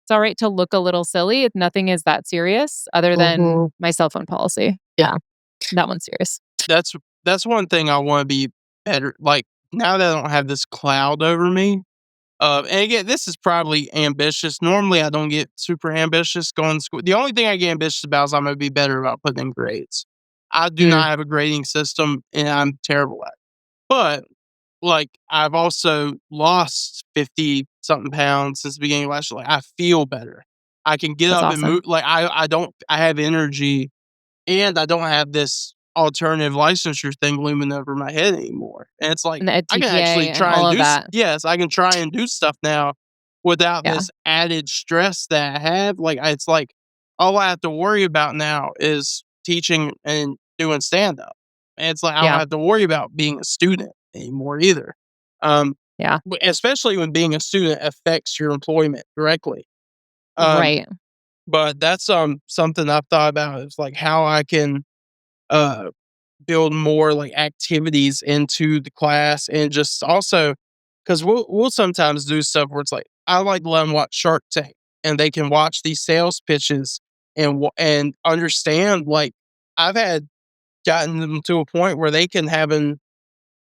it's all right to look a little silly. Nothing is that serious other than Mhm. my cell phone policy. Yeah. That one's serious. that's one thing I want to be better. Like, now that I don't have this cloud over me, and again, this is probably ambitious. Normally, I don't get super ambitious going to school. The only thing I get ambitious about is I'm going to be better about putting in grades. I do Mm. not have a grading system, and I'm terrible at it. But like, I've also lost 50 something pounds since the beginning of last year. Like, I feel better. I can get That's up and awesome. move. Like, I have energy, and I don't have this alternative licensure thing looming over my head anymore. And it's like, And the I can GPA actually and try all and of that. yes, I can try and do stuff now without Yeah. this added stress that I have. Like, it's like all I have to worry about now is teaching and doing stand up. And it's like I don't Yeah. have to worry about being a student anymore either. Um, Yeah. Especially when being a student affects your employment directly. Um, Right. but that's something I've thought about is like how I can uh build more like activities into the class, and just also because we'll sometimes do stuff where it's like I like to let them watch Shark Tank, and they can watch these sales pitches and and understand. Like, I've had gotten them to a point where they can have an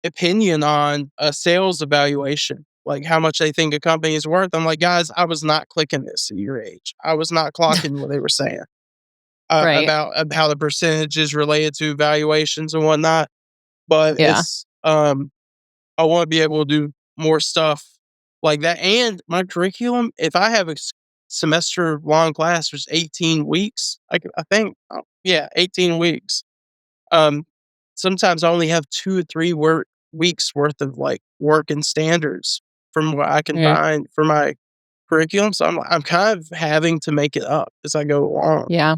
opinion on a sales evaluation, like how much they think a company is worth. I'm like, guys, I was not clicking this at your age. I was not clocking what they were saying Right. about how the percentage is related to valuations and whatnot. But Yeah. I want to be able to do more stuff like that. And my curriculum, if I have a semester long class, there's 18 weeks. I think, yeah, 18 weeks. Um, Sometimes I only have 2 or 3 weeks worth of like work and standards from what I can Right. find for my curriculum. So I'm kind of having to make it up as I go along. Yeah.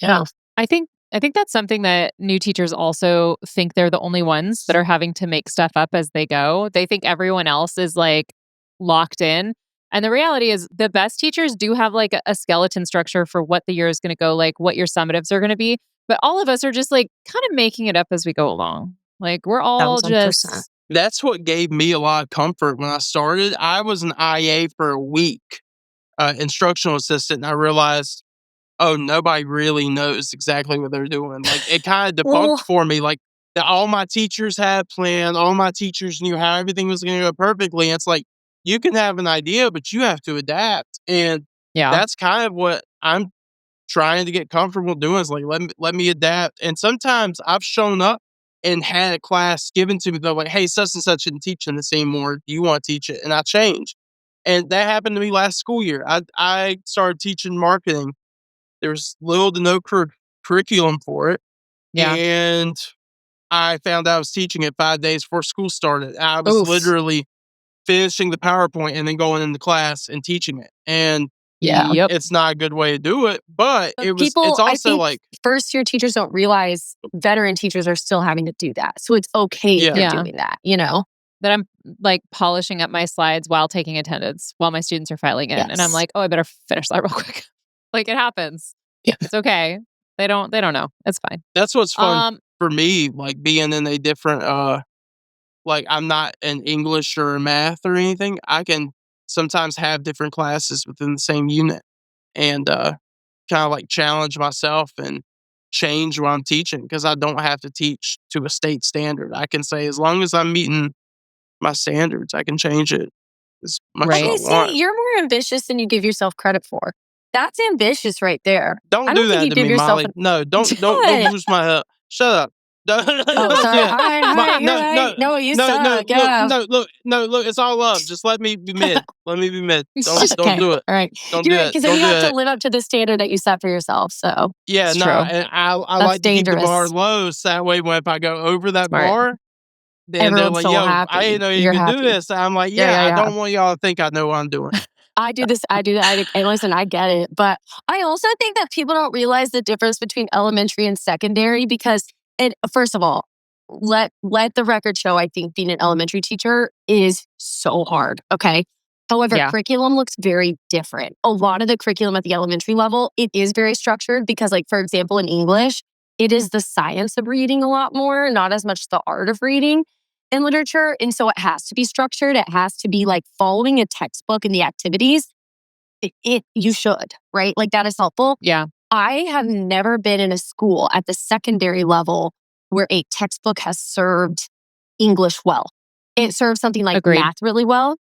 Yeah. I think that's something that new teachers also think they're the only ones that are having to make stuff up as they go. They think everyone else is like locked in. And the reality is the best teachers do have like a skeleton structure for what the year is going to go like, what your summatives are going to be. But all of us are just like kind of making it up as we go along. Like we're all 1000%. just That's what gave me a lot of comfort when I started. I was an IA for a week, instructional assistant, and I realized, oh, nobody really knows exactly what they're doing. Like it kind of debunked Well, for me, like that all my teachers had planned, all my teachers knew how everything was going to go perfectly. It's like you can have an idea, but you have to adapt, and yeah. that's kind of what I'm trying to get comfortable doing. Is like let me adapt. And sometimes I've shown up and had a class given to me. They're like, "Hey, such and such isn't teaching this anymore. Do you want to teach it?" And I change. And that happened to me last school year. I started teaching marketing. There's little to no curriculum for it. Yeah. And I found out I was teaching it 5 days before school started. I was oof. literally finishing the PowerPoint and then going into class and teaching it. And Yeah. Yep. it's not a good way to do it, but But it's people, I also think like, first year teachers don't realize veteran teachers are still having to do that. So it's okay if yeah, you're Yeah. doing that, you know? That I'm like polishing up my slides while taking attendance while my students are filing in. And I'm Yes. like, oh, I better finish that real quick. Like it happens. Yeah. It's okay. They don't know. It's fine. that's what's fun Um, for me, like being in a different, like I'm not in English or math or anything. I can sometimes have different classes within the same unit and kind of like challenge myself and change what I'm teaching because I don't have to teach to a state standard. I can say as long as I'm meeting my standards, I can change it as much as I right. Okay, see, want. you're more ambitious than you give yourself credit for. That's ambitious right there. I Don't don't do think that you to give me, yourself Molly. an No, don't what? boost my up. Shut up. Oh, Don't do sorry. All that. right, all right. You're No, right. no, No, you no. suck. Look, Yeah. no, look, no, look. It's all love. Just let me be mid. Let me be mid. Don't Okay. do it. All right. Don't You're do right. that. Because then Don't you do have to that. live up to the standard that you set for yourself. So Yeah, It's no. true. And I that's like to keep the bar dangerous. low, so that way when if I go over that Smart. bar, then they're Everyone's like, so "Yo, I happy. didn't know you You're could do happy. this." I'm like, Yeah, "Yeah, yeah, I yeah. don't want y'all to think I know what I'm doing." I do this. I do that. And listen, I get it. But I also think that people don't realize the difference between elementary and secondary because, and first of all, let the record show. I think being an elementary teacher is so hard. Okay. However, Yeah. curriculum looks very different. A lot of the curriculum at the elementary level, it is very structured because, like, for example, in English, it is the science of reading a lot more, not as much the art of reading in literature. And so it has to be structured. It has to be like following a textbook and the activities. You should, right? Like that is helpful. Yeah. I have never been in a school at the secondary level where a textbook has served English well. It serves something like Agreed. math really well.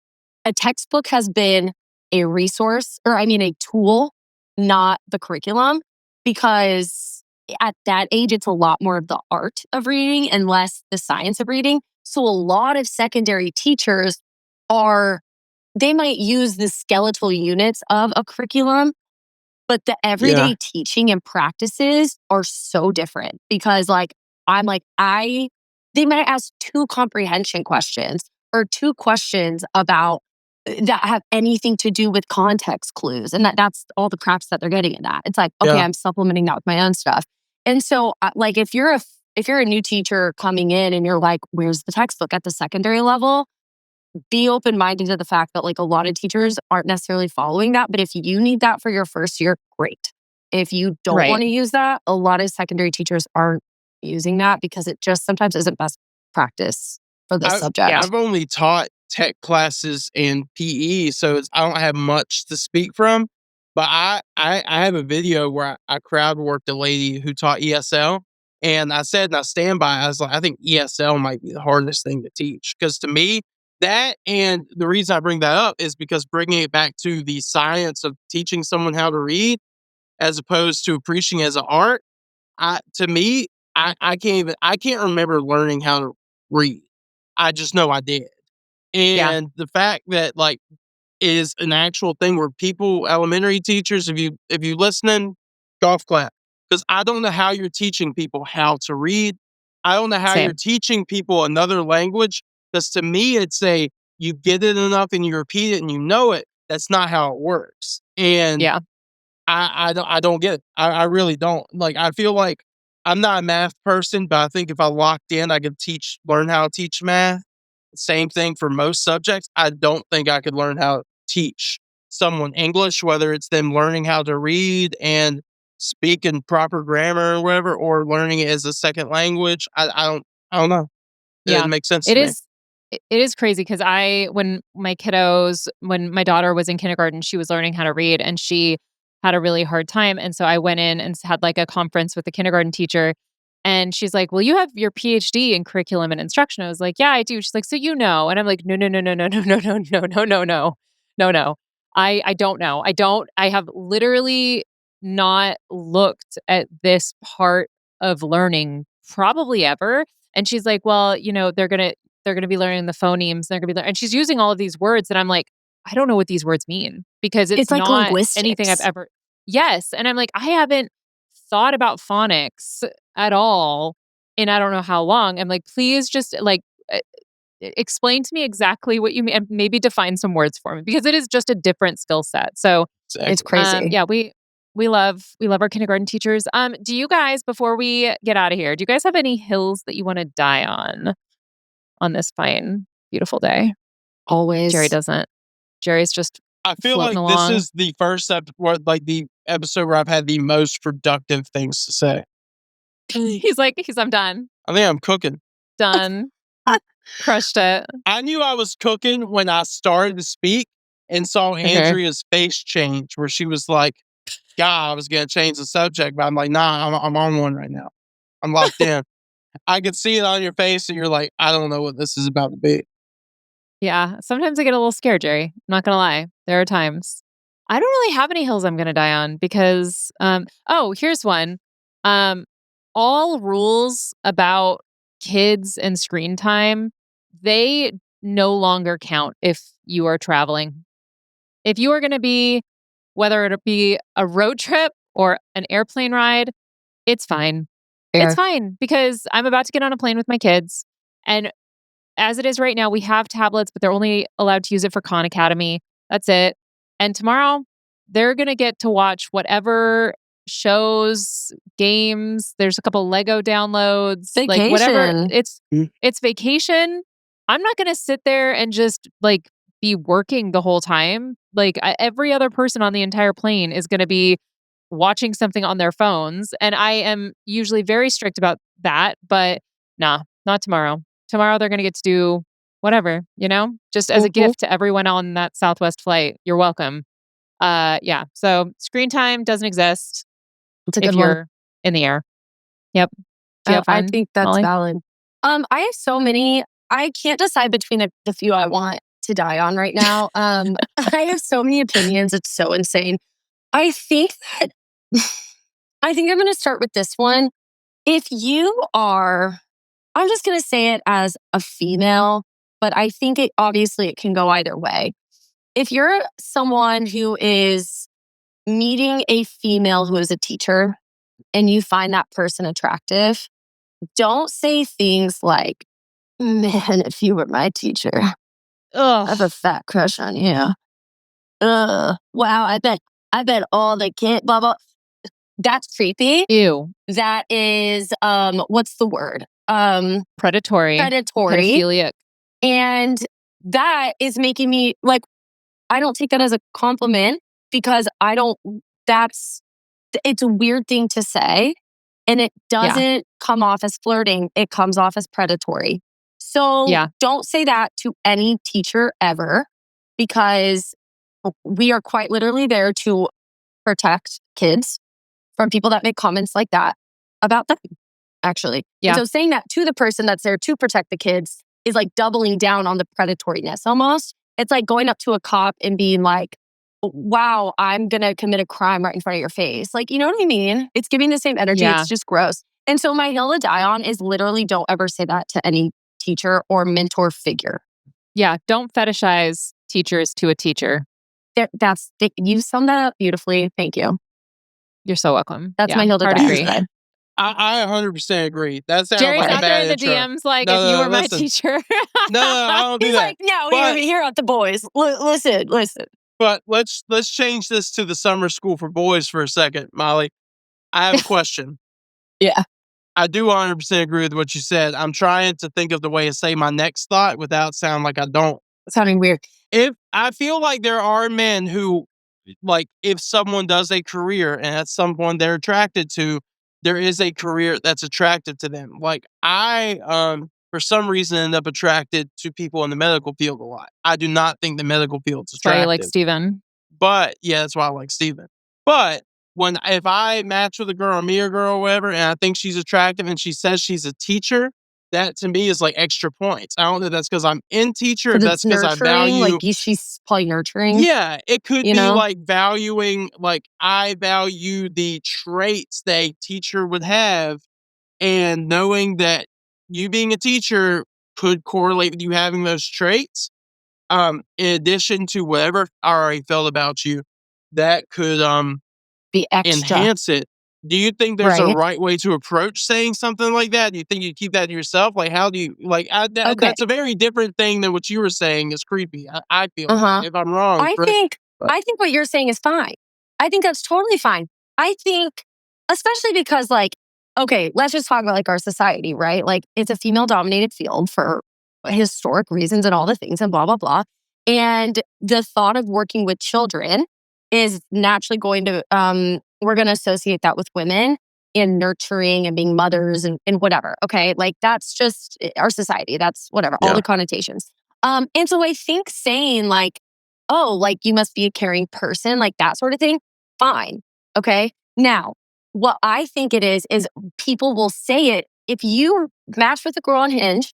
A textbook has been a resource, or I mean, a tool, not the curriculum, because at that age, it's a lot more of the art of reading and less the science of reading. So a lot of secondary teachers are, they might use the skeletal units of a curriculum, but the Yeah, everyday teaching and practices are so different because I'm like, they might ask two comprehension questions or two questions about that have anything to do with context clues. And that's all the craps that they're getting in that. It's like, okay, yeah. I'm supplementing that with my own stuff. And so like if you're a new teacher coming in and you're like, where's the textbook at the secondary level? Be open-minded to the fact that like a lot of teachers aren't necessarily following that. But if you need that for your first year, great. If you don't want Right. to use that, a lot of secondary teachers aren't using that because it just sometimes isn't best practice for this I Yeah. subject. I've only taught tech classes and PE, so I don't have much to speak from. But I have a video where I crowd worked a lady who taught ESL, and I said, and I stand by. I was like, I think ESL might be the hardest thing to teach because to me, that and the reason I bring that up is because bringing it back to the science of teaching someone how to read as opposed to preaching as an art. To me, I can't remember learning how to read. I just know I did. Yeah. And the fact that like is an actual thing where people, elementary teachers, if you listening, golf clap. Because I don't know how you're teaching people how to read. I don't know how you're Same. teaching people another language. Because to me, it's a you get it enough and you repeat it and you know it. That's not how it works. And Yeah. I don't get it. I really don't. Like, I feel like I'm not a math person, but I think if I locked in, I could learn how to teach math. Same thing for most subjects. I don't think I could learn how to teach someone English, whether it's them learning how to read and speak in proper grammar or whatever, or learning it as a second language. I don't know. It Yeah. doesn't make sense It to me. is it is crazy because when my daughter was in kindergarten, she was learning how to read and she had a really hard time. And so I went in and had like a conference with the kindergarten teacher. And she's like, "Well, you have your PhD in curriculum and instruction." I was like, "Yeah, I do." She's like, "So you know." And I'm like, "No, no, no, no, no, no, no, no, no, no, no, no. No, no. I don't know. I have literally not looked at this part of learning probably ever." And she's like, "Well, they're gonna be learning the phonemes. They're gonna be and she's using all of these words, and I'm like, I don't know what these words mean because it's It's like not anything I've linguistics. ever. Yes, and I'm like, I haven't thought about phonics at all in I don't know how long. I'm like, please just explain to me exactly what you mean and maybe define some words for me because it is just a different skill set. So, It's Exactly. crazy. yeah, we love our kindergarten teachers. Do you guys before we get out of here, do you guys have any hills that you want to die on this fine, beautiful day? Jerry Always. doesn't. Jerry's just I feel floating like this along. is the first the episode where I've had the most productive things to say. I'm done. I think I'm cooking. Done. Crushed it. I knew I was cooking when I started to speak and saw Okay. Andrea's face change, where she was like, "God, I was gonna change the subject," but I'm like, "Nah, I'm on one right now. I'm locked in." I could see it on your face, and you're like, "I don't know what this is about to be." Yeah. Sometimes I get a little scared, Jerry. I'm not gonna lie. There are times. I don't really have any hills I'm gonna die on because here's one. Um all rules about kids and screen time, they no longer count if you are traveling. If you are gonna be whether it be a road trip or an airplane ride, it's fine. It's Fair. fine because I'm about to get on a plane with my kids. And as it is right now, we have tablets, but they're only allowed to use it for Khan Academy. That's it. And tomorrow, they're going to get to watch whatever shows, games. There's a couple Lego downloads, like whatever. Vacation. It's vacation. I'm not going to sit there and just like be working the whole time. Like every other person on the entire plane is going to be watching something on their phones, and I am usually very strict about that. But nah, not tomorrow. Tomorrow they're going to get to do whatever, just as a Mhm. gift to everyone on that Southwest flight. You're welcome. Yeah. So screen time doesn't exist It's a if good one. you're in the air. Yep. Do you have I fun, think that's Molly? valid. I have so many. I can't decide between the few I want to die on right now. I have so many opinions. It's so insane. I think that I think I'm going to start with this one. If you are, I'm just going to say it as a female, but I think it can go either way. If you're someone who is meeting a female who is a teacher and you find that person attractive, don't say things like, "Man, if you were my teacher, I have a Ugh. fat crush on you. Wow, I bet all the kids, blah, blah." That's creepy. Ew. That is, what's the word? Predatory. Predatory. Pedophilic. And that is making me like, I don't take that as a compliment because it's a weird thing to say. And it Yeah. doesn't come off as flirting, it comes off as predatory. So Yeah. don't say that to any teacher ever because we are quite literally there to protect kids from people that make comments like that about them, actually. And Yeah. so saying that to the person that's there to protect the kids is like doubling down on the predatoriness almost. It's like going up to a cop and being like, "Wow, I'm going to commit a crime right in front of your face." Like, you know what I mean? It's giving the same energy. Yeah. It's just gross. And so my hill to die on is literally don't ever say that to any teacher or mentor figure. Yeah. Don't fetishize teachers to a teacher. You summed that up beautifully. Thank you. You're so welcome. That's Yeah, my hill to hard die on agree. today. I 100% agree. That sounds Jerry's like a out there bad in the intro. DMs like, No, if you no, were my listen. teacher. No, I don't do He's that. like, "No, But hear out the boys. Listen. But let's change this to the summer school for boys for a second, Molly. I have a question. Yeah. I do 100% agree with what you said. I'm trying to think of the way to say my next thought without sound like I don't. Sounding weird. If I feel like there are men who, like, if someone does a career and that's someone they're attracted to, there is a career that's attractive to them. Like I, for some reason, end up attracted to people in the medical field a lot. I do not think the medical field's That's why you like attractive. Steven. But yeah, that's why I like Steven. But if I match with a girl, me or girl or whatever, and I think she's attractive and she says she's a teacher, that to me is like extra points. I don't know if that's because I'm in teacher, if Because that's it's because I nurturing. value. Like she's probably nurturing. Yeah, it could You be know? like valuing, like I value the traits that a teacher would have, and knowing that you being a teacher could correlate with you having those traits. In addition to whatever I already felt about you, that could Be extra. enhance it. Do you think there's a Right. right way to approach saying something like that? Do you think you keep that to yourself? Like, how do you like? Okay. That's a very different thing than what you were saying. Is creepy. I feel. Uh-huh. If I'm wrong, I correct? think what you're saying is fine. I think that's totally fine. I think, especially because like, okay, let's just talk about like our society, right? Like it's a female dominated field for historic reasons and all the things and blah, blah, blah. And the thought of working with children is naturally going to, we're going to associate that with women and nurturing and being mothers and whatever. Okay. Like that's just our society. That's whatever, all Yeah. the connotations. And so I think saying like, oh, like you must be a caring person, like that sort of thing, fine. Okay. Now, what I think it is people will say it. If you match with a girl on Hinge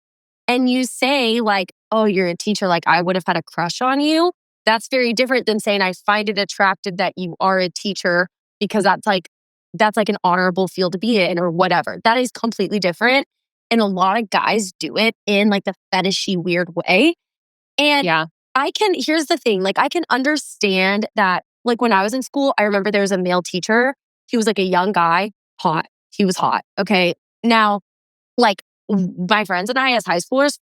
and you say like, oh, you're a teacher, like I would have had a crush on you, that's very different than saying I find it attractive that you are a teacher because that's like an honorable field to be in or whatever. That is completely different. And a lot of guys do it in like the fetishy weird way. And Yeah. here's the thing, like I can understand that, like when I was in school, I remember there was a male teacher. He was like a young guy, hot. He was hot. Okay. Now, like my friends and I as high schoolers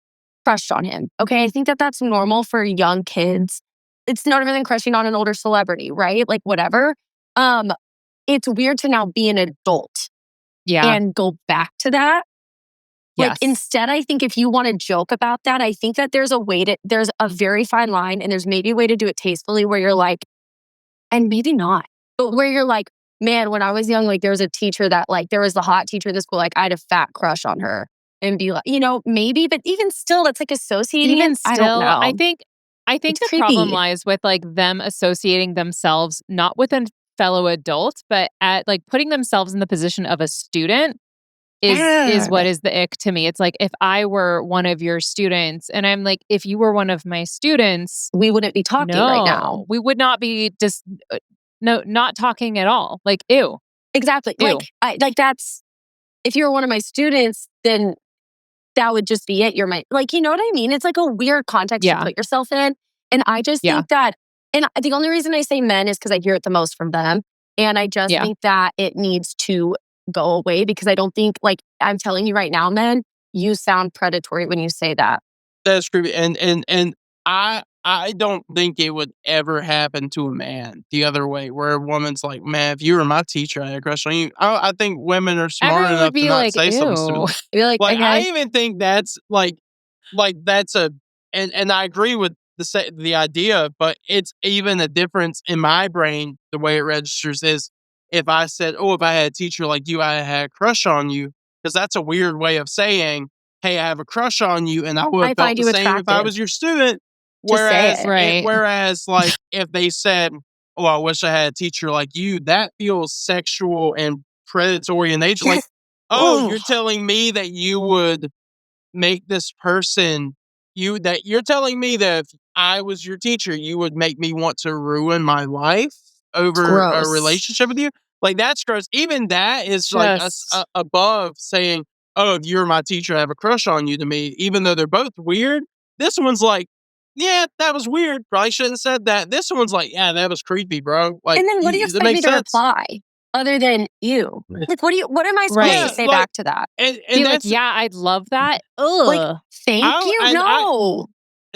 crushed on him. Okay. I think that that's normal for young kids. It's no different than crushing on an older celebrity, right? Like whatever. It's weird to now be an adult Yeah. and go back to that. Like Yes. instead, I think if you want to joke about that, I think that there's a very fine line and there's maybe a way to do it tastefully where you're like, and maybe not, but where you're like, man, when I was young, like there was a teacher that like, there was the hot teacher in the school, like I had a fat crush on her and be like, maybe, but even still, that's like associating Even it. I don't still, know. I think It's the creepy. problem lies with like them associating themselves not with a fellow adult, but at like putting themselves in the position of a student is what is the ick to me. It's like if I were one of your students and I'm like, if you were one of my students, We wouldn't be talking right now. no, we would not be just not talking at all. Like, ew. Exactly. Ew. Like that's, if you were one of my students, then that would just be it. You're my, like, you know what I mean? It's like a weird context Yeah. to put yourself in. And I just Yeah. think that, and the only reason I say men is because I hear it the most from them. And I just Yeah. think that it needs to go away because I don't think, like, I'm telling you right now, men, you sound predatory when you say that. That's creepy. And I don't think it would ever happen to a man the other way, where a woman's like, man, if you were my teacher, I had a crush on you. I think women are smart Everyone would enough to be not like, say something ew. stupid. You're like, Like I okay. even think that's like that's a and I agree with the idea, but it's even a difference in my brain. The way it registers is if I said, "Oh, if I had a teacher like you, I had a crush on you," because that's a weird way of saying, "Hey, I have a crush on you," and I would I have felt find the you same if I attractive. was your student. Just say it. Right. Whereas, like if they said, "Oh, I wish I had a teacher like you," that feels sexual and predatory in nature. Like, oh, Ooh, you're telling me that you would make this person you're telling me that if I was your teacher, you would make me want to ruin my life it's over a gross. relationship with you? Like that's gross. Even that is like Just above saying, "Oh, if you're my teacher, I have a crush on you." To me, even though they're both weird, this one's like, "Yeah, that was weird. Probably shouldn't have said that." This one's like, "Yeah, that was creepy, bro." Like, And then what do you that expect me makes to sense. reply other than you? Like, what am I supposed to Yeah, right. say like, back to that? and Be like, that's yeah, I'd love that. Like, Ugh. thank you? I No.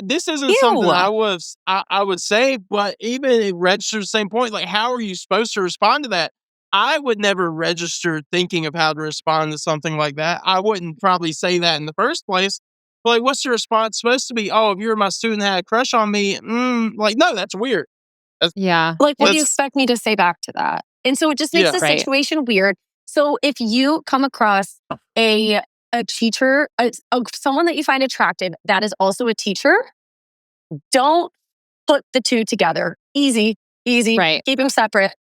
this isn't Ew. something I would say, but even it registers the same point. Like, how are you supposed to respond to that? I would never register thinking of how to respond to something like that. I wouldn't probably say that in the first place. But like, what's your response supposed to be? Oh, if you were my student and had a crush on me, like, no, that's weird. Yeah. Like, what do you That's- expect me to say back to that? And so it just makes Yeah. the Right. situation weird. So if you come across a teacher, someone that you find attractive that is also a teacher, don't put the two together. Easy. Right. Keep them separate.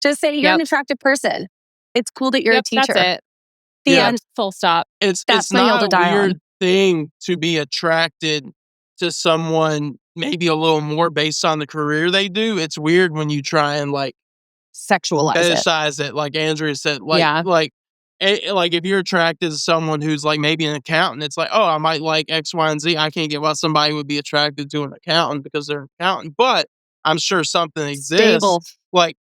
Just say you're an Yep. attractive person. It's cool that you're a Yep, teacher. that's it. The Yeah. end. Full stop. It's That's my hill not to a die on. weird thing to be attracted to someone maybe a little more based on the career they do. It's weird when you try and like Sexualize it. fetishize it, like Andrea said. Yeah. Like if you're attracted to someone who's like maybe an accountant, it's like, oh, I might like X, Y, and Z. I can't get why somebody would be attracted to an accountant because they're an accountant, but I'm sure something exists. Stable.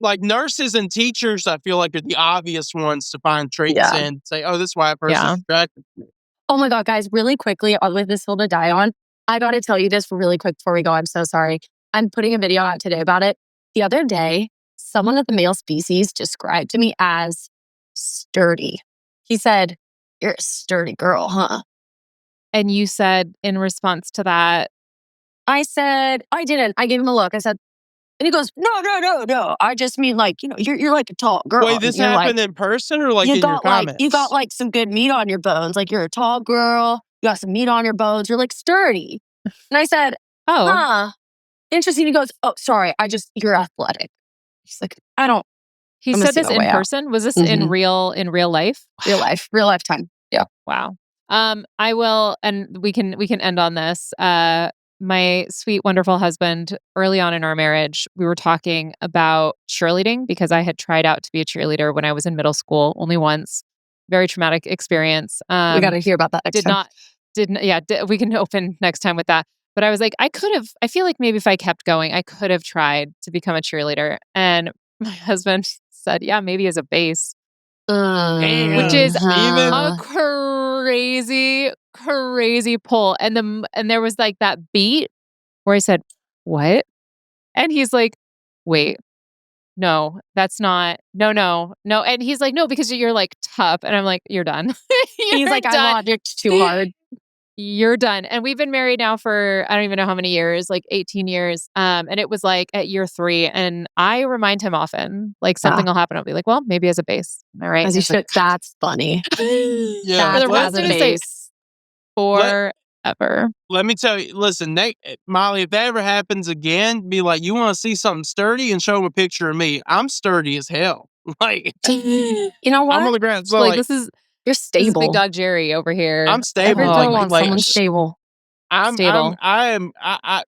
Like nurses and teachers, I feel like are the obvious ones to find traits Yeah. and say, oh, this is why a person's Yeah. attracted to me. Oh my God, guys, really quickly, with this hill to die on, I got to tell you this really quick before we go. I'm so sorry. I'm putting a video out today about it. The other day, someone of the male species described to me as sturdy. He said, "You're a sturdy girl, huh?" And you said in response to that, I said, I didn't. I gave him a look. I said, and he goes, no. I just mean like, you're like a tall girl. Wait, this You're happened in person or like in your comments? you got like some good meat on your bones. Like you're a tall girl. You got some meat on your bones. You're like sturdy. And I said, oh, huh, interesting. He goes, oh, sorry. You're athletic. He's like, I don't, he I'm said missing this a in way out. person? Was this in Mhm. real life? real lifetime. Yeah. Wow. I will, and we can end on this. My sweet, wonderful husband, early on in our marriage, we were talking about cheerleading because I had tried out to be a cheerleader when I was in middle school, only once. Very traumatic experience. We got to hear about that next time. We can open next time with that. But I was like, I feel like maybe if I kept going, I could have tried to become a cheerleader. And my husband said, yeah, maybe as a base. Which is a crazy pull. And there was like that beat where I said, what? And he's like, wait, no, that's not, no. And he's like, no, because you're like tough. And I'm like, you're done. He's like, I logicked too hard. You're done. And we've been married now for, I don't even know how many years, like 18 years. And it was like at year 3. And I remind him often, like something will happen. I'll be like, well, maybe as a base. Am I right? As you should. That's funny. Yeah. For the That's rest as of a his days. base. Forever. Let me tell you, listen, Molly, if that ever happens again, be like, you want to see something sturdy and show him a picture of me. I'm sturdy as hell. Like, You know what? I'm on the ground. So Like, like, this is You're stable. Big Dog Jerry over here. I'm stable. Every Oh, girl wants like, someone stable. stable.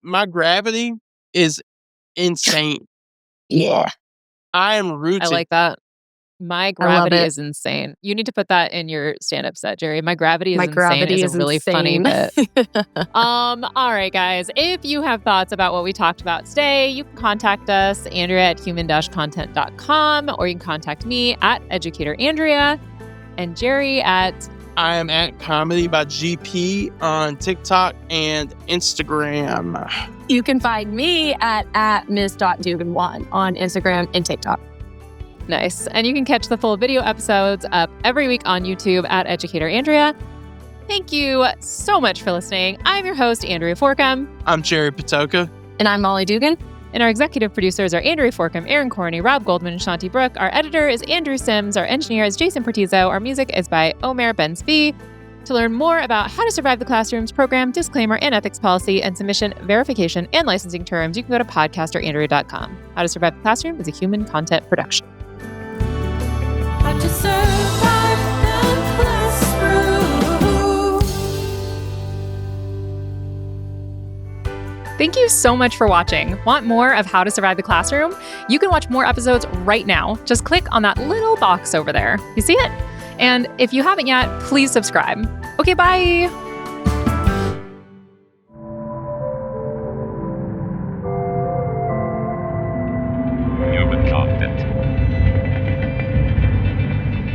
My gravity is insane. Yeah. I am rooted. I like that. My love gravity it. is insane. You need to put that in your stand-up set, Jerry. My gravity is My insane. gravity is a really funny insane. bit. All right, guys. If you have thoughts about what we talked about today, you can contact us, Andrea at human-content.com, or you can contact me at Educator Andrea and Jerry at I am at Comedy by GP on TikTok and Instagram. You can find me at miss.dugan1 on Instagram and TikTok. Nice. And you can catch the full video episodes up every week on YouTube at Educator Andrea. Thank you so much for listening. I'm your host, Andrea Forkham. I'm Jerry Patoka. And I'm Molly Dugan. And our executive producers are Andrea Forkham, Aaron Corney, Rob Goldman, and Shanti Brooke. Our editor is Andrew Sims. Our engineer is Jason Pertizo. Our music is by Omer Ben-Zvi. To learn more about how to survive the classroom's program, disclaimer, and ethics policy, and submission, verification, and licensing terms, you can go to podcasterandrea.com. How to Survive the Classroom is a human content production. How to survive the classroom. Thank you so much for watching. Want more of How to Survive the Classroom? You can watch more episodes right now. Just click on that little box over there. You see it? And if you haven't yet, please subscribe. Okay, bye.